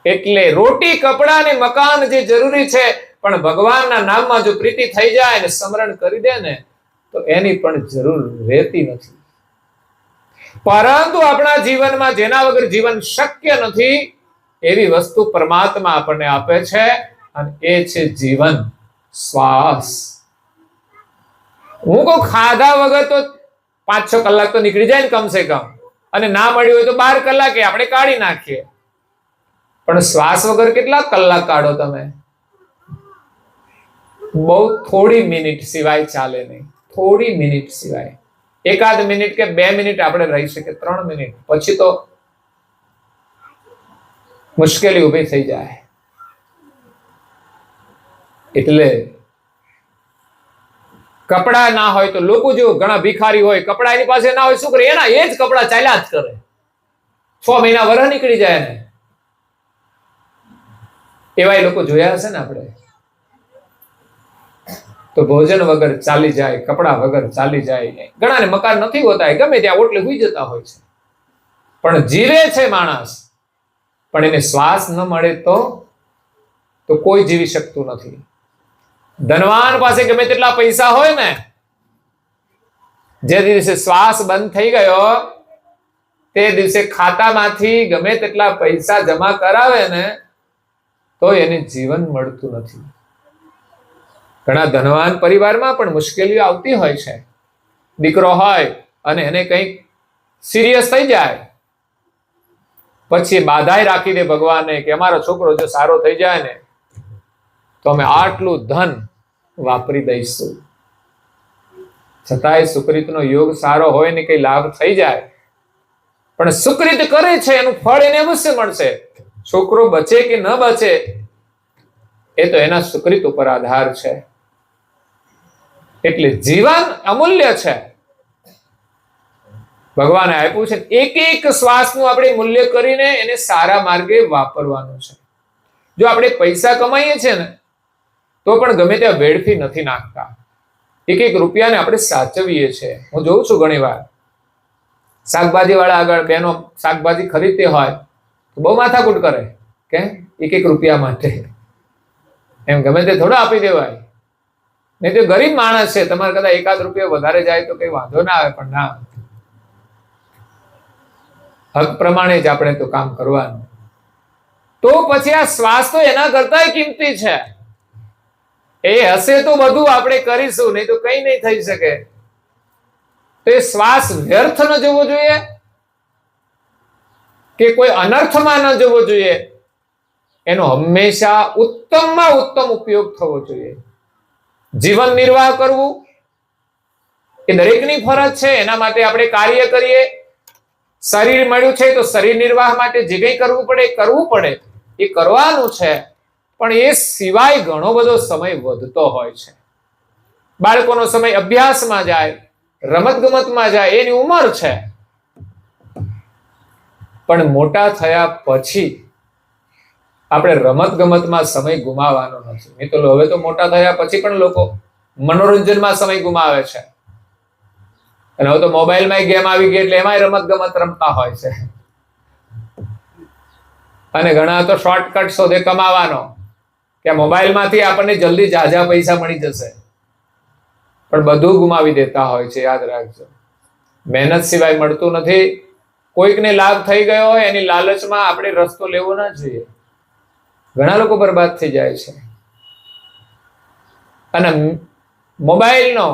એટલે રોટી, કપડા અને મકાન જે જરૂરી છે, પણ ભગવાનના નામમાં જો પ્રીતિ થઈ જાય ને સ્મરણ કરી દે ને તો એની પણ જરૂર રહેતી નથી. પરંતુ આપણા જીવનમાં જેના વગર જીવન શક્ય નથી એવી વસ્તુ પરમાત્મા આપણને આપે છે, અને એ છે જીવન, શ્વાસ. હું કહું ખાધા વગર તો 5-6 કલાક તો નીકળી જાય ને કમસે કમ, અને ના મળ્યું હોય તો 12 કલાકે આપણે કાઢી નાખીએ. પણ શ્વાસ વગર કેટલા કલાક કાઢો તમે? બહુ થોડી મિનિટ સિવાય ચાલે નહીં, થોડી મિનિટ સિવાય. 1 મિનિટ કે 2 મિનિટ આપણે રહી શકીએ, 3 મિનિટ પછી તો મુશ્કેલી ઉભી થઈ જાય. એટલે કપડા ના હોય તો લોકો જો ઘણા ભિખારી હોય, કપડા એની પાસે ના હોય, શું કરે? એના એ જ કપડા ચાલ્યા જ કરે. 6 મહિના વરસ નીકળી જાય ને. એવા લોકો જોયા હશે ને આપણે. તો ભોજન વગર ચાલી જાય, કપડા વગર ચાલી જાય. ઘણાને મકાન નથી હોતા, ગમે ત્યાં ઓટલે સુઈ જતા હોય છે, પણ જીવે છે માણસ. પણ એને શ્વાસ ન મળે તો કોઈ જીવી શકતું નથી. ધનવાન પાસે ગમે તેટલા પૈસા હોય ને, જે દિવસે શ્વાસ બંધ થઈ ગયો તે દિવસે ખાતામાંથી ગમે તેટલા પૈસા જમા કરાવે ને તો એને જીવન મળતું નથી. ઘણા ધનવાન પરિવારમાં પણ મુશ્કેલીઓ આવતી હોય છે. દીકરો હોય અને એને કંઈક સિરિયસ થઈ જાય, પછી બાધાઈ રાખી દે ભગવાને કે અમારો છોકરો જો સારો થઈ જાય ને તો અમે આટલું ધન વાપરી દઈશું. છતાંય સુકૃતનો યોગ સારો હોય ને કઈ લાભ થઈ જાય, પણ સુકૃત કરે છે એનું ફળ એને અવશ્ય મળશે. છોકરો બચે કે ન બચે એ તો એના સુકૃત ઉપર આધાર છે. એટલે જીવન અમૂલ્ય છે, ભગવાને આપ્યું છે. એક એક શ્વાસનું આપણે મૂલ્ય કરીને એને સારા માર્ગે વાપરવાનું છે. જો આપણે પૈસા કમાઈએ છીએ ને તો પણ ગમે ત્યાં વેડફી નથી નાખતા. એક એક રૂપિયાને આપણે સાચવીએ છીએ. હું જોઉં છું ઘણી વાર શાકભાજી વાળા આગળ બહેનો શાકભાજી ખરીદતી હોય તો બહુ માથાકૂટ કરે કે 1-1 રૂપિયા માટે. એમ ગમે તે થોડા આપી દેવાય. નહીં તો ગરીબ માણસ છે, તમારે કદાચ 1-8 રૂપિયા વધારે જાય તો કઈ વાંધો ના આવે, પણ ના, હક પ્રમાણે જ આપણે તો કામ કરવાનું. તો પછી આ શ્વાસ તો એના કરતા કિંમતી છે. એ હશે તો બધું આપણે કરીશું, નહીં તો કઈ નહીં થઈ શકે. તો એ શ્વાસ વ્યર્થ ન જવો જોઈએ કે કોઈ અનર્થમાં ન જવો જોઈએ. એનો હંમેશા ઉત્તમમાં ઉત્તમ ઉપયોગ થવો જોઈએ. જીવન નિર્વાહ કરવું એ દરેકની ફરજ છે. એના માટે આપણે કાર્ય કરીએ. શરીર મળ્યું છે તો શરીર નિર્વાહ માટે જે કંઈ કરવું પડે એ કરવાનું છે. પણ એ સિવાય ઘણો બધો સમય વધતો હોય છે. બાળકોનો સમય અભ્યાસમાં જાય, રમતગમતમાં જાય, એની ઉંમર છે. પણ મોટા થયા પછી આપણે રમતગમતમાં સમય ગુમાવવાનો નથી. નહીં તો હવે તો મોટા થયા પછી પણ લોકો મનોરંજનમાં સમય ગુમાવે છે. અને હવે તો મોબાઈલમાં ગેમ આવી ગઈ એટલે એમાંય રમતગમત રમતા હોય છે. અને ઘણા તો શોર્ટકટ શોધે કમાવાનો કે મોબાઈલમાંથી આપણને જલ્દી ઝાઝા પૈસા મળી જશે, પણ બધું ગુમાવી દેતા હોય છે. યાદ રાખજો, મહેનત સિવાય મળતું નથી. કોઈકને લાભ થઈ ગયો હોય એની લાલચમાં આપણે રસ્તો લેવો ના જોઈએ. ઘણા લોકો બરબાદ થઈ જાય છે. અને મોબાઈલનો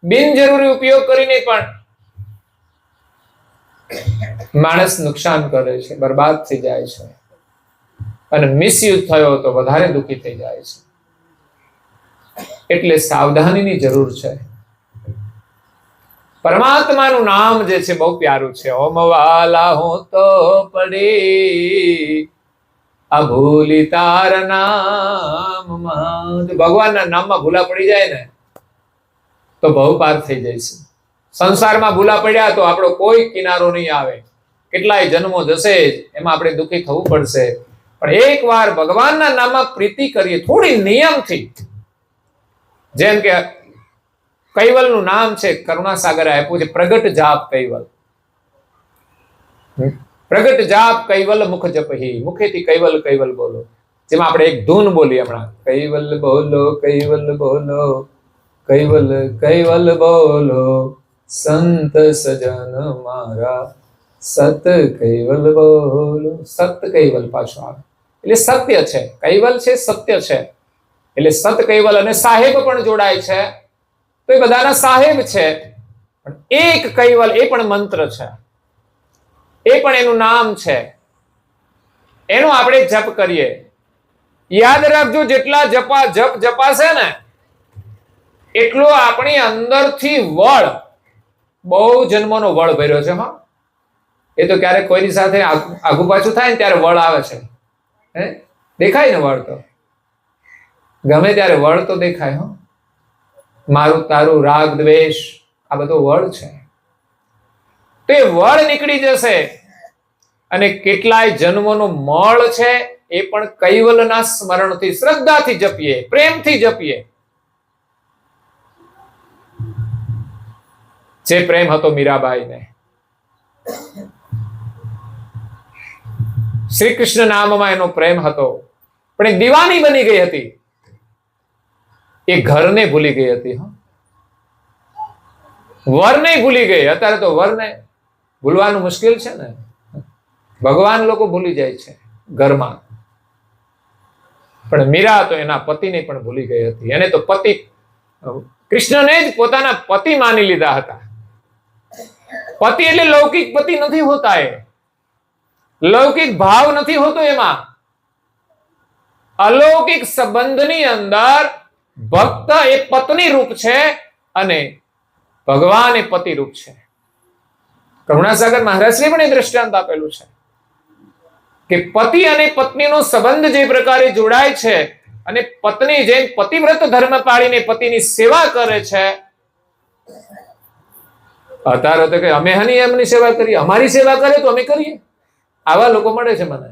બિનજરૂરી ઉપયોગ કરીને પણ માણસ નુકસાન કરે છે, બરબાદ થઈ જાય છે. અને મિસયુઝ થયો તો વધારે દુઃખી થઈ જાય છે. એટલે સાવધાનીની જરૂર છે. પરમાત્માનું નામ જે છે બહુ પ્યારું છે. ઓમ વાલા હું તો પડી આ ભૂલી તારા નામમાં. જો ભગવાનના નામમાં ભૂલા પડી જાય ને તો ભવ પાર થઈ જાય છે. સંસારમાં ભૂલા પડ્યા તો આપણો કોઈ કિનારો નહીં આવે. કેટલાય જન્મો જશે જ, એમાં આપણે દુઃખી થવું પડશે. પણ એકવાર ભગવાનના નામમાં પ્રીતિ કરીએ થોડી નિયમથી, જેમ કે કૈવલનું નામ છે, કરુણાસાગરે આપ્યું છે પ્રગટ જાપ કૈવલ. પ્રગટ જાપ કૈવલ મુખ જપહી, મુખેથી કૈવલ કૈવલ બોલો. જેમાં આપણે એક ધૂન બોલી હમણાં, કૈવલ બોલો કૈવલ બોલો કૈવલ કૈવલ બોલો સંત સજન મારા સત કૈવલ બોલો. સત કૈવલ પાછું આવે એટલે સત્ય છે. કૈવલ છે, સત્ય છે. એટલે સત કૈવલ અને સાહેબ પણ જોડાય છે. તો એ બધાના સાહેબ છે. પણ એક કૈવલ એ પણ મંત્ર છે, એ પણ એનું નામ છે. એનો આપણે જપ કરીએ. યાદ રાખજો, જેટલા જપ જપાશે ને એટલો આપણી અંદરથી વળ, બહુ જન્મનો વળ ભર્યો છે. હા, એ તો ક્યારેક કોઈની સાથે આગુ પાછું થાય ને ત્યારે વળ આવે છે. હે, દેખાય ને વળ તો, ગમે ત્યારે વળ તો દેખાય. હો, મારું તારું રાગ દ્વેષ આ બધો વળ છે. તો એ વળ નીકળી જશે અને કેટલાય જન્મોનો મળ છે એ પણ કૈવલના સ્મરણથી, શ્રદ્ધાથી જપીએ, પ્રેમથી જપીએ. જે પ્રેમ હતો મીરાબાઈને, શ્રી કૃષ્ણ નામમાં એનો પ્રેમ હતો, પણ એ દીવાની બની ગઈ હતી. એ ઘરને ભૂલી ગઈ હતી. વરને ભૂલી ગઈ. અત્યારે તો વરને ભૂલવાનું મુશ્કેલ છે ને. ભગવાન લોકો ભૂલી જાય છે ઘરમાં, પણ મીરા તો એના પતિને પણ ભૂલી ગઈ હતી. એને તો પતિ કૃષ્ણને જ પોતાના પતિ માની લીધા હતા. પતિ એટલે લૌકિક પતિ નથી હોતા. એ લૌકિક ભાવ નથી હોતો. એમાં અલૌકિક સંબંધની અંદર ભક્ત એ પત્ની રૂપ છે અને ભગવાન એ પતિ રૂપ છે. કરુણાસાગર મહારાજે પણ એ દ્રષ્ટાંત આપેલું છે કે પતિ અને પત્નીનો સંબંધ જે પ્રકારે જોડાય છે અને પત્ની જેમ પતિવ્રત ધર્મ પાળીને પતિની સેવા કરે છે. અત્યારે તો કે અમે હની એમની સેવા કરીએ, અમારી સેવા કરે તો અમે કરીએ. આવા લોકો મળે છે મને.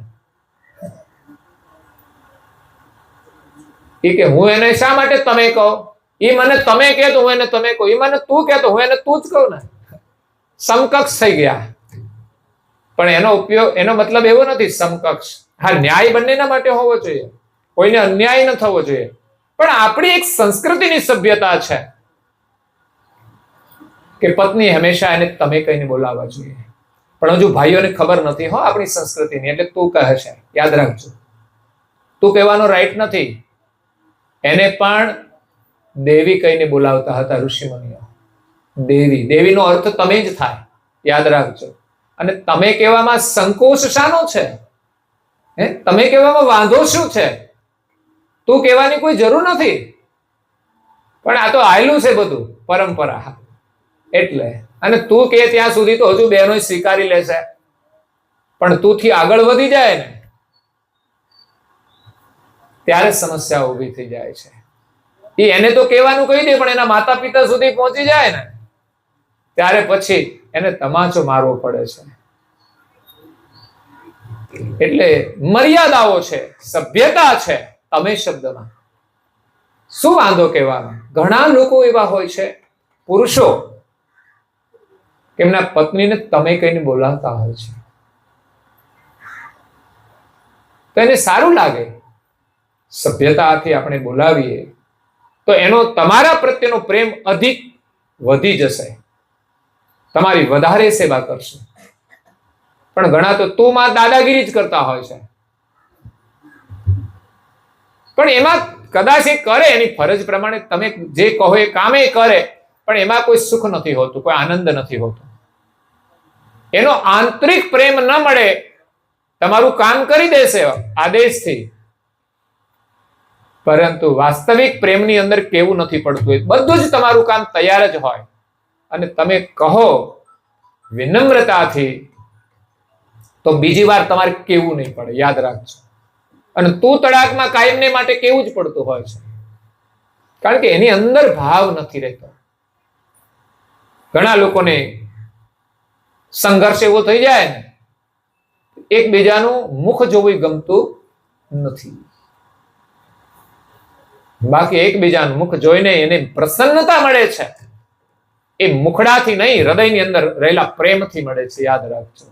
એ કે હું એને શા માટે તમે કહો, એ મને તમે કહે તો હું એને તમે કહું, એ મને તું કહે તો હું એને તું જ કહું ને. સમકક્ષ થઈ ગયા. પણ એનો ઉપયોગ, એનો મતલબ એવો નથી સમકક્ષ. હા, ન્યાય બંનેના માટે હોવો જોઈએ, કોઈને અન્યાય ન થવો જોઈએ. પણ આપણી એક સંસ્કૃતિની સભ્યતા છે કે પત્ની હંમેશા એને તમે કહીને બોલાવવા જોઈએ. પણ હજુ ભાઈઓને ખબર નથી હો આપણી સંસ્કૃતિની. એટલે તું કહે છે, યાદ રાખજો, તું કહેવાનો રાઈટ નથી. એને પણ દેવી કહીને બોલાવતા હતા ઋષિમુનિઓ. દેવી, દેવીનો અર્થ તમે જ થાય, યાદ રાખજો. અને તમે કહેવામાં સંકોચ શાનો છે? હે, તમે કહેવામાં વાંધો શું છે? તું કહેવાની કોઈ જરૂર નથી. પણ આ તો આયલું છે બધું, પરંપરા. એટલે અને તું કે ત્યાં સુધી તો હજુ બહેનો સ્વીકારી લેશે, પણ તું થી આગળ વધી જાય ને ત્યારે સમસ્યા ઊભી થઈ જાય છે. એને તો કહેવાનું કહી દે, પણ એના માતા પિતા સુધી પહોંચી જાય ને ત્યારે પછી એને તમાચો મારવો પડે છે. એટલે મર્યાદાઓ છે, સભ્યતા છે તમે શબ્દમાં. શું વાંધો કહેવાનો? ઘણા લોકો એવા હોય છે, પુરુષો, એમના પત્નીને તમે કહીને બોલાવતા હોય છે તો એને સારું લાગે. સભ્યતાથી આપણે બોલાવીએ તો એનો તમારા પ્રત્યેનો પ્રેમ અધિક વધી જશે, તમારી વધારે સેવા કરશે. પણ ઘણા તો તું માં દાદાગીરી જ કરતા હોય છે. પણ એમાં કદાચ એ કરે એની ફરજ પ્રમાણે, તમે જે કહો એ કામે કરે, પણ એમાં કોઈ સુખ નથી હોતું, કોઈ આનંદ નથી હોતો. એનો આંતરિક પ્રેમ ન મળે, તમારું કામ કરી દેશે આદેશથી, પરંતુ વાસ્તવિક પ્રેમની અંદર કેવું નથી પડતું. બધું જ તમારું કામ તૈયાર જ હોય અને તમે કહો વિનમ્રતાથી, તો બીજી વાર તમારે કેવું નહીં પડે, યાદ રાખજો. અને તું તડાકમાં કાયમને માટે કેવું જ પડતું હોય છે, કારણ કે એની અંદર ભાવ નથી રહેતો. ઘણા લોકોને સંઘર્ષ એવો થઈ જાય ને, એકબીજાનું મુખ જોવું ગમતું નથી, બાકી એકબીજાનું મુખ જોઈને એને પ્રસન્નતા મળે છે. એ મુખડાથી નહીં, હૃદયની અંદર રહેલા પ્રેમથી મળે છે, યાદ રાખજો.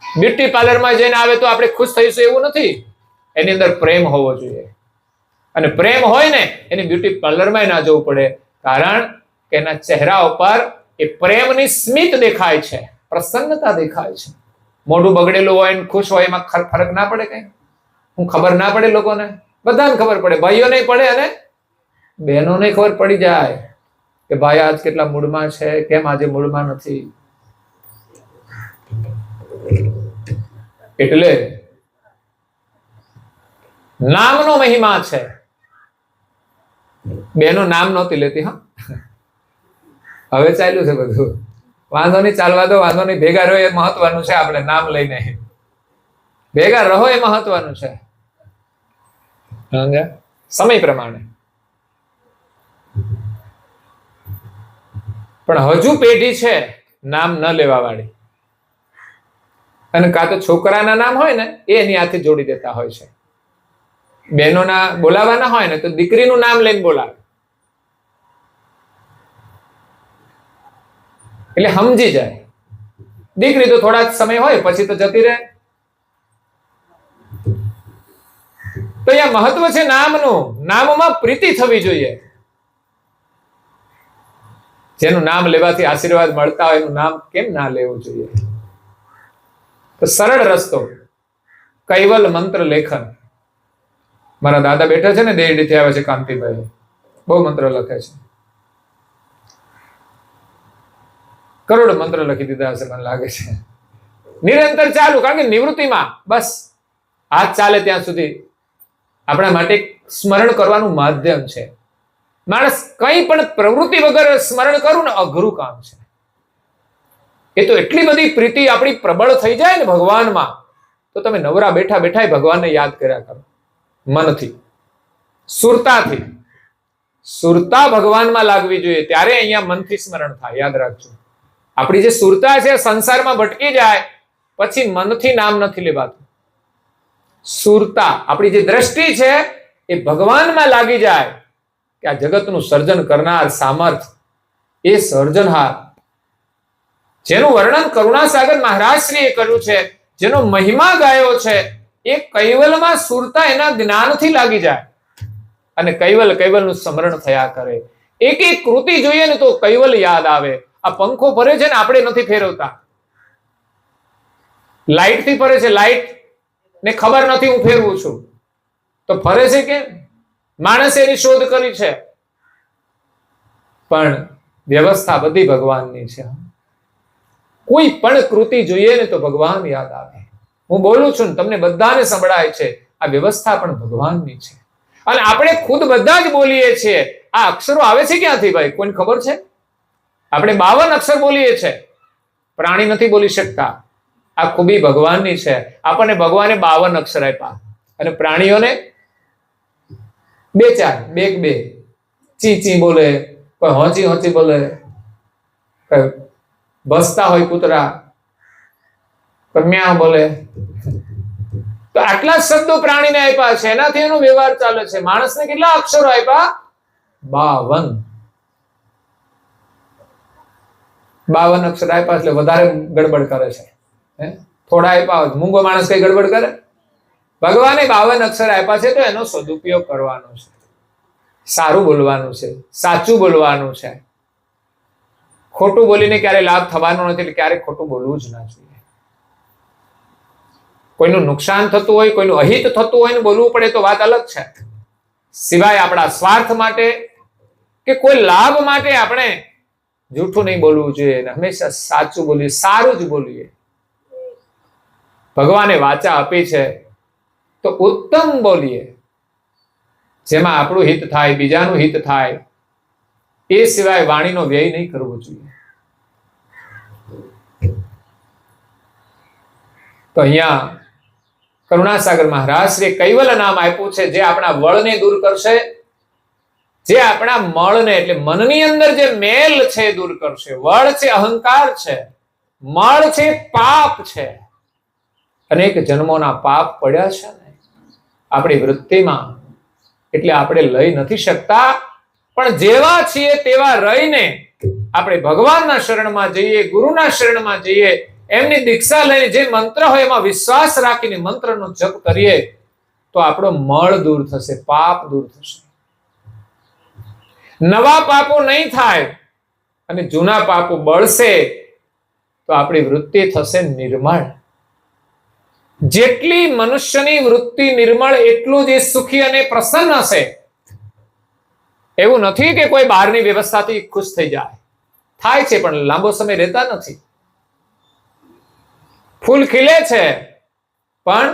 બ્યુટી પાર્લરમાં જઈને આવે તો આપણે ખુશ થઈશું એવું નથી, એની અંદર પ્રેમ હોવો જોઈએ. અને પ્રેમ હોય ને એને બ્યુટી પાર્લરમાં ના જવું પડે, કારણ કે એના ચહેરા ઉપર એ પ્રેમની સ્મિત દેખાય છે, પ્રસન્નતા દેખાય છે. મોઢું બગડેલું હોય ને ખુશ હોય એમાં ફરક ના પડે કઈ? હું ખબર ના પડે લોકોને? બધાને ખબર પડે, ભાઈઓને પડે અને બહેનોને ખબર પડી જાય કે ભાઈ આજ કેટલા મૂડમાં છે, કેમ આજે મૂડમાં નથી. એટલે નામનો મહિમા છે. બેનો નામ નહોતી લેતી, હા હવે ચાલ્યું છે બધું. વાંધો નહીં, ચાલવા દો, વાંધો નહીં. ભેગા રહો એ મહત્વનું છે. આપણે નામ લઈને ભેગા રહો એ મહત્વનું છે, સમય પ્રમાણે. પણ હજુ પેઢી છે નામ ન લેવા વાળી, અને કાં તો છોકરાના નામ હોય ને એ એની હાથે જોડી દેતા હોય છે. બહેનોના બોલાવાના હોય ને તો દીકરીનું નામ લઈને બોલાવે, એટલે સમજી જાય. દીકરી તો થોડા જ સમય હોય પછી તો જતી રહે. તો અહીંયા મહત્વ છે નામનું. નામમાં પ્રીતિ થવી જોઈએ. જેનું નામ લેવાથી આશીર્વાદ મળતા હોય એનું નામ કેમ ના લેવું જોઈએ? તો સરળ રસ્તો, કૈવલ મંત્ર લેખન. મારા દાદા બેઠા છે ને, દેરડીથી આવે છે, કાંતિભાઈ, બહુ મંત્ર લખે છે. કરોડ મંત્ર લખી દીધા હશે મને લાગે છે. નિરંતર ચાલુ, કારણ કે નિવૃત્તિમાં બસ હાથ ચાલે ત્યાં સુધી આપણા માટે સ્મરણ કરવાનું માધ્યમ છે. માણસ કંઈ પણ પ્રવૃત્તિ વગર સ્મરણ કરવું ને અઘરું કામ છે. એ તો એટલી બધી પ્રીતિ આપણી પ્રબળ થઈ જાય ને ભગવાનમાં, તો તમે નવરા બેઠા બેઠા ભગવાનને યાદ કર્યા કરો, મનથી, સુરતાથી. સુરતા ભગવાનમાં લાગવી જોઈએ, ત્યારે અહીંયા મનથી સ્મરણ થાય. યાદ રાખજો, આપણી જે સુરતા છે સંસારમાં ભટકી જાય પછી મનથી નામ નથી લેવાતું. સુરતા, આપણી જે દ્રષ્ટિ છે એ ભગવાનમાં લાગી જાય કે આ જગતનું સર્જન કરનાર સામર્થ, એ સર્જનહાર, જેનું વર્ણન કરુણાસાગર મહારાજશ્રીએ કર્યું છે, જેનો મહિમા ગાયો છે, એ કૈવલમાં સુરતા એના જ્ઞાનથી લાગી જાય અને કૈવલ કૈવલનું સ્મરણ થયા કરે. એક એક કૃતિ જોઈએ ને તો કૈવલ યાદ આવે. આ પંખો ફરે છે ને આપણે નથી ફેરવતા, લાઈટ થી ફરે છે, લાઈટ ને ખબર નથી હું ફેરવું છું તો ફરે છે કેમ? માણસે એની શોધ કરી છે, પણ વ્યવસ્થા બધી ભગવાનની છે. કોઈ પણ કૃતિ જોઈએ ને તો ભગવાન યાદ આવે. હું બોલું છું ને તમને બધાને સંભળાય છે, આ વ્યવસ્થા પણ ભગવાનની છે. અને આપણે ખુદ બધા જ બોલીએ છીએ. આ અક્ષરો આવે છે ક્યાંથી ભાઈ, કોઈને ખબર છે? આપણે 52 અક્ષર બોલીએ છીએ, પ્રાણી નથી બોલી શકતા. આ ખૂબી ભગવાનની છે. આપણને ભગવાને 52 અક્ષર આપ્યા અને પ્રાણીઓને 2-4, 2 ચી ચી બોલે, કોઈ હોંચી હોંચી બોલે, ભસતા હોય કૂતરા, કોઈ મ્યાઉ બોલે. તો આટલા શબ્દો પ્રાણીને આપ્યા છે, એનાથી એનો વ્યવહાર ચાલે છે. માણસને કેટલા અક્ષરો આપ્યા? 52 અક્ષર આપ્યા એટલે વધારે ગડબડ કરે છે. થોડા આપ્યા, મૂંગો માણસ કઈ ગડબડ કરે? ભગવાને 52 અક્ષર આપ્યા છે તો એનો સદુપયોગ કરવાનો છે. સારું બોલવાનું છે, સાચું બોલવાનું છે. ખોટું બોલીને ક્યારે લાભ થવાનો નથી, એટલે ક્યારે ખોટું બોલવું જ ના જોઈએ. કોઈનું નુકસાન થતું હોય, કોઈનું અહિત થતું હોય ને બોલવું પડે તો વાત અલગ છે. સિવાય આપણા સ્વાર્થ માટે કે કોઈ લાભ માટે આપણે જૂઠું નહીં બોલવું જોઈએ, હંમેશા સાચું બોલીએ, સારું જ બોલીએ. ભગવાને વાચા આપી છે તો ઉત્તમ બોલીએ, જેમાં આપણું હિત થાય, બીજાનું હિત થાય. એ સિવાય વાણીનો વ્યય નહીં કરવો જોઈએ. તો અહીંયા કરુણાસાગર મહારાજ શ્રી કૈવલ નામ આપ્યું છે, જે આપણા વળને દૂર કરશે, જે આપણા મળને એટલે મનની અંદર જે મેલ છે દૂર કરશે. વળ છે અહંકાર છે, મળ છે પાપ છે. અનેક જન્મોના પાપ પડ્યા છે ને આપણી વૃત્તિમાં, એટલે આપણે લઈ નથી શકતા. પણ જેવા છીએ તેવા રહીને આપણે ભગવાનના શરણમાં જઈએ, ગુરુના શરણમાં જઈએ, એમની દીક્ષા લઈને જે મંત્ર હોય એમાં વિશ્વાસ રાખીને મંત્રનો જપ કરીએ તો આપણો મળ દૂર થશે, પાપ દૂર થશે. નવા પાપો નહીં થાય અને જૂના પાપો બળશે તો આપણી વૃત્તિ થશે નિર્મળ. જેટલી મનુષ્યની વૃત્તિ નિર્મળ એટલું જ સુખી અને પ્રસન્ન હશે. એવું નથી કે કોઈ બહારની વ્યવસ્થાથી ખુશ થઈ જાય, થાય છે પણ લાંબો સમય રહેતા નથી. ફૂલ ખીલે છે પણ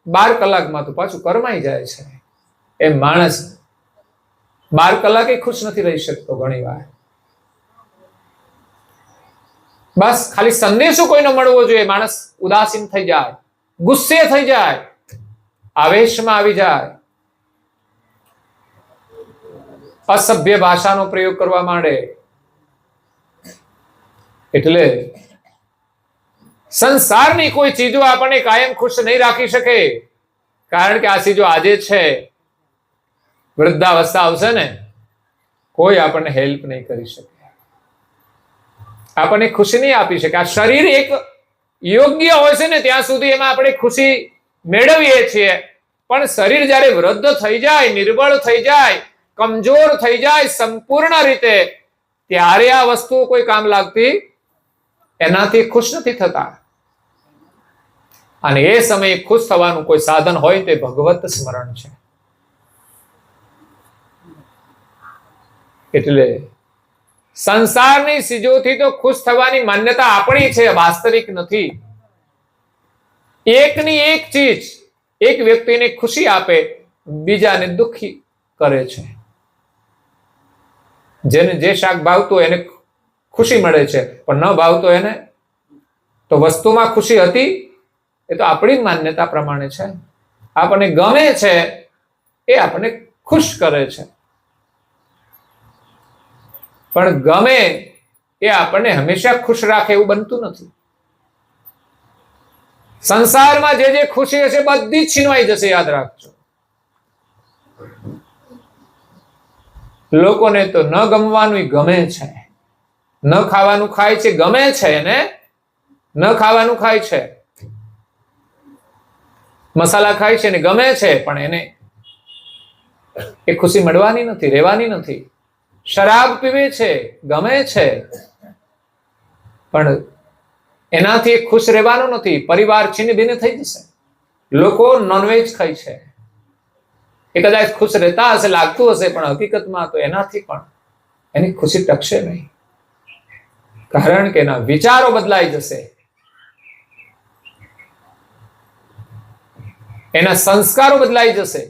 12 કલાકમાં તો પાછું કરમાઈ જાય છે. એ માણસ 12 કલાકે ખુશ નથી રહી શકતો. ઘણી વાર બસ ખાલી સંદેશો કોઈનો મળવો જોઈએ, માણસ ઉદાસીન થઈ જાય, ગુસ્સે થઈ જાય, આવેશમાં આવી જાય, અસભ્ય ભાષાનો પ્રયોગ કરવા માંડે. એટલે સંસારની કોઈ ચીજો આપણને કાયમ ખુશ નહીં રાખી શકે. કારણ કે આ ચીજો આજે છે, વૃદ્ધાવસ્થા આવશે ને કોઈ આપણને હેલ્પ નહીં કરી શકે, આપણને ખુશી નહીં આપી શકે. આ શરીર એક યોગ્ય હોય છે ને ત્યાં સુધી એમાં આપણે ખુશી મેળવીએ છીએ. પણ શરીર જ્યારે વૃદ્ધ થઈ જાય, નિર્બળ થઈ જાય, કમજોર થઈ જાય સંપૂર્ણ રીતે, ત્યારે આ વસ્તુઓ કોઈ કામ લાગતી, એનાથી ખુશ નથી થતા. અને એ સમયે ખુશ થવાનું કોઈ સાધન હોય તે ભગવત સ્મરણ છે. એટલે સંસારની ચીજોથી તો ખુશ થવાની માન્યતા આપણી છે, વાસ્તવિક નથી. એકની એક ચીજ એક વ્યક્તિને ખુશી આપે, બીજાને દુખી કરે છે. જેને જે શાક ભાવતું એને ખુશી મળે છે, પણ ન ભાવતો એને તો વસ્તુમાં ખુશી હતી. એ તો આપણી માન્યતા પ્રમાણે છે. આપણને ગમે છે એ આપણને ખુશ કરે છે, પણ ગમે એ આપણને હંમેશા ખુશ રાખે એવું બનતું નથી. સંસારમાં જે જે ખુશી હશે બધી જ છીનવાઈ જશે, યાદ રાખજો. લોકોને તો ન ગમવાનું ગમે છે, ન ખાવાનું ખાય છે, ગમે છે એને ન ખાવાનું ખાય છે. મસાલા ખાય છે ને ગમે છે, પણ એને એ ખુશી મળવાની નથી, રહેવાની નથી. શરાબ પીવે છે, ગમે છે, પણ એનાથી ખુશ રહેવાનું નથી. પરિવાર છીન ભીન થઈ જશે. લોકો નોનવેજ ખાય છે, એ કદાચ ખુશ રહેતા હશે, લાગતું હશે, પણ હકીકતમાં તો એનાથી પણ એની ખુશી ટકશે નહીં. કારણ કે એના વિચારો બદલાઈ જશે, એના સંસ્કારો બદલાઈ જશે.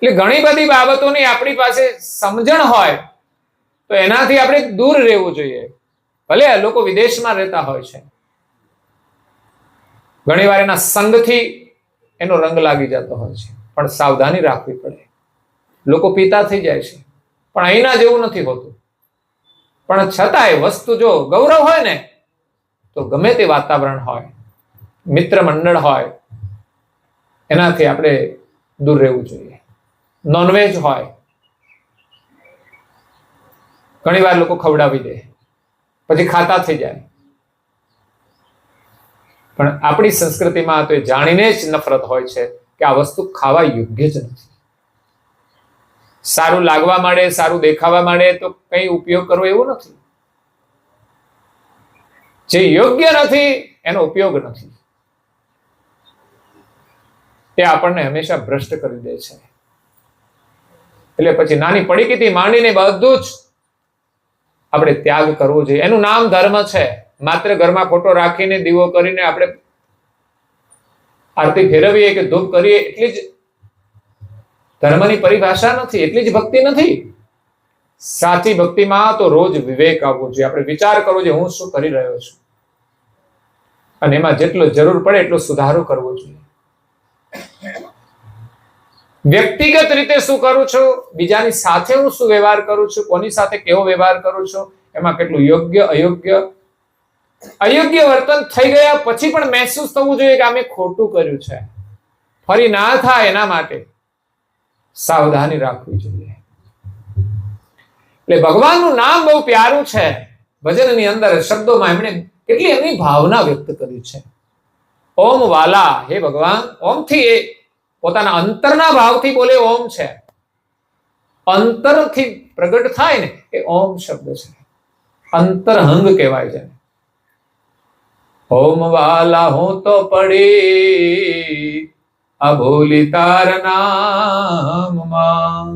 એટલે ઘણી બધી બાબતોની આપણી પાસે સમજણ હોય તો એનાથી આપણે દૂર રહેવું જોઈએ. ભલે લોકો વિદેશમાં રહેતા હોય છે, ઘણીવાર એના સંગથી એનો રંગ લાગી જતો હોય છે, પણ સાવધાની રાખવી પડે. લોકો પીતા થઈ જાય છે, પણ અહીંના જેવું નથી હોતું. પણ છતાંય વસ્તુ જો ગૌરવ હોય ને તો ગમે તે વાતાવરણ હોય, મિત્ર મંડળ હોય, એનાથી આપણે દૂર રહેવું જોઈએ. નોનવેજ હોય, ઘણી વાર લોકો ખવડાવી દે, પછી ખાતા થઈ જાય. પણ આપણી સંસ્કૃતિમાં તો એ જાણીને જ નફરત હોય છે કે આ વસ્તુ ખાવા યોગ્ય જ નથી. સારું લાગવા માંડે, સારું દેખાવા માંડે તો કઈ ઉપયોગ કરવો એવું નથી. જે યોગ્ય નથી એનો ઉપયોગ નથી. એ આપણને હંમેશા ભ્રષ્ટ કરી દે છે. એટલે પછી નાની પડીકીથી માંડીને બધું જ આપણે ત્યાગ કરવો જોઈએ. એનું નામ ધર્મ છે. માત્ર ઘરમાં ફોટો રાખીને દીવો કરીને આપણે આરતી ફેરવીએ કે ધૂપ કરીએ એટલી જ ધર્મની પરિભાષા નથી, એટલી જ ભક્તિ નથી. સાચી ભક્તિમાં તો રોજ વિવેક આવવો જોઈએ. આપણે વિચાર કરવો જોઈએ હું શું કરી રહ્યો છું, અને એમાં જેટલો જરૂર પડે એટલો સુધારો કરવો જોઈએ. વ્યક્તિગત રીતે શું કરું છું, બીજાની સાથે હું શું વ્યવહાર કરું છું, કોની સાથે કેવો વ્યવહાર કરું છું, એમાં કેટલું યોગ્ય અયોગ્ય વર્તન થઈ ગયા પછી પણ મહેસૂસ થવું જોઈએ કે અમે ખોટું કર્યું છે. ફરી ના થાય એના માટે સાવધાની રાખવી જોઈએ. એટલે ભગવાનનું નામ બહુ પ્યારું છે. ભજનની અંદર શબ્દોમાં એમણે કેટલી એમની ભાવના વ્યક્ત કરી છે. ઓમ વાલા, હે ભગવાન. ઓમથી એ પોતાના અંતરના ભાવથી બોલે ઓમ છે. અંતરથી પ્રગટ થાય ને એ ઓમ શબ્દ છે. અંતરહંગ કહેવાય છે. ઓમ વાલા હું તો પડી અભૂલી તાર નામમાં,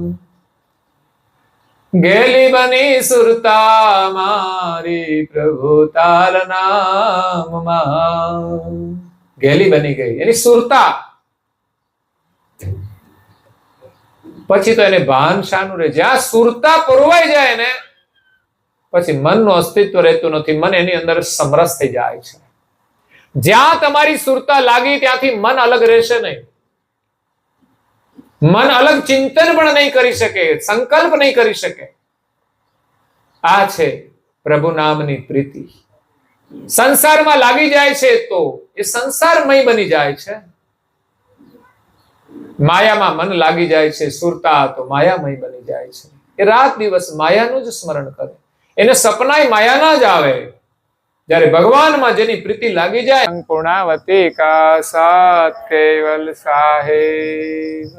ગેલી બની સુરતા મારી પ્રભુ તાર નામમાં. ગેલી બની ગઈ એની સુરતા. પછી તો એને ભાન શાનું રહે? જ્યાં સુરતા પુરવાઈ જાય ને પછી મનનું અસ્તિત્વ રહેતું નથી. મન એની અંદર સમરસ થઈ જાય છે. જ્યાં તમારી સુરતા લાગી ત્યાંથી મન અલગ રહેશે નહીં. મન અલગ ચિંતન પણ નહીં કરી શકે, સંકલ્પ નહીં કરી શકે. આ છે પ્રભુ નામની પ્રીતિ. સંસારમાં લાગી જાય છે તો એ સંસારમય બની જાય છે. માયામાં મન લાગી જાય છે, સુરતા તો માયામય બની જાય છે. એ રાત દિવસ માયાનું જ સ્મરણ કરે. એને સપનાય માયાના જ આવે. જ્યારે ભગવાનમાં જેની પ્રીતિ લાગી જાય. પૂર્ણાવતી કા સાથ કેવલ સાહેબ.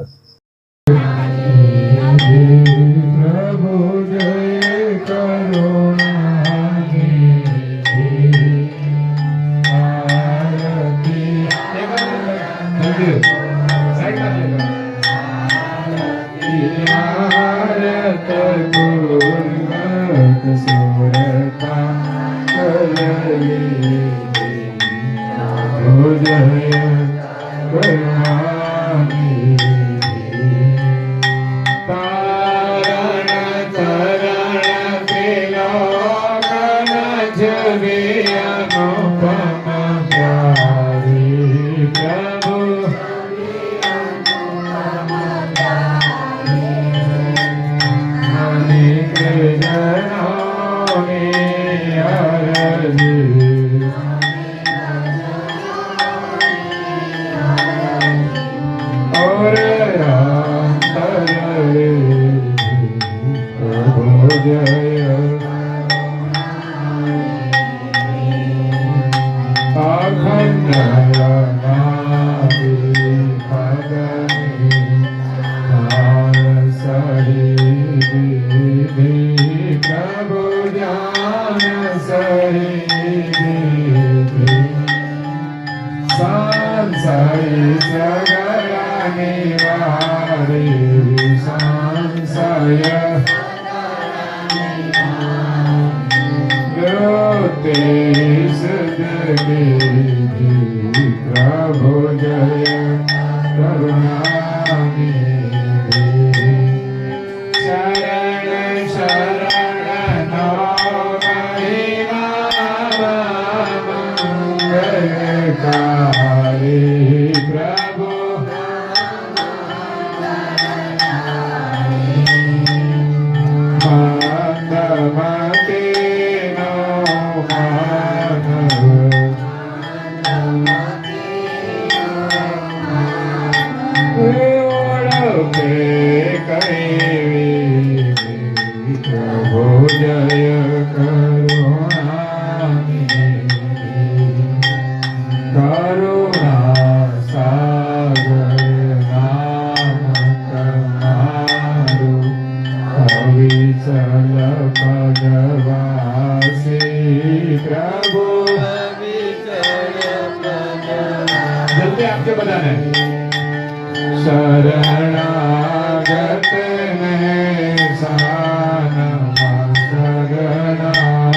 शरणागत ने सानमा शरणागत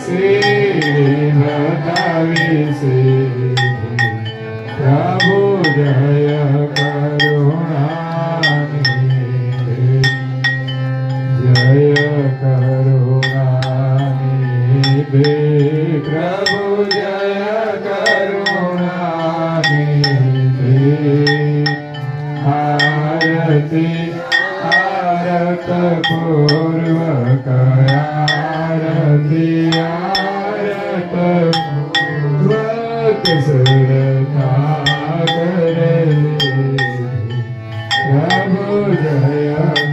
श्री बतावी से प्रभु जय करुणा निधे जय करुणा निधे प्रभु जय करुणा निधे आरती आरत पूर्वक आरती आरत पूर्वक श्रद्धा करे प्रभु जय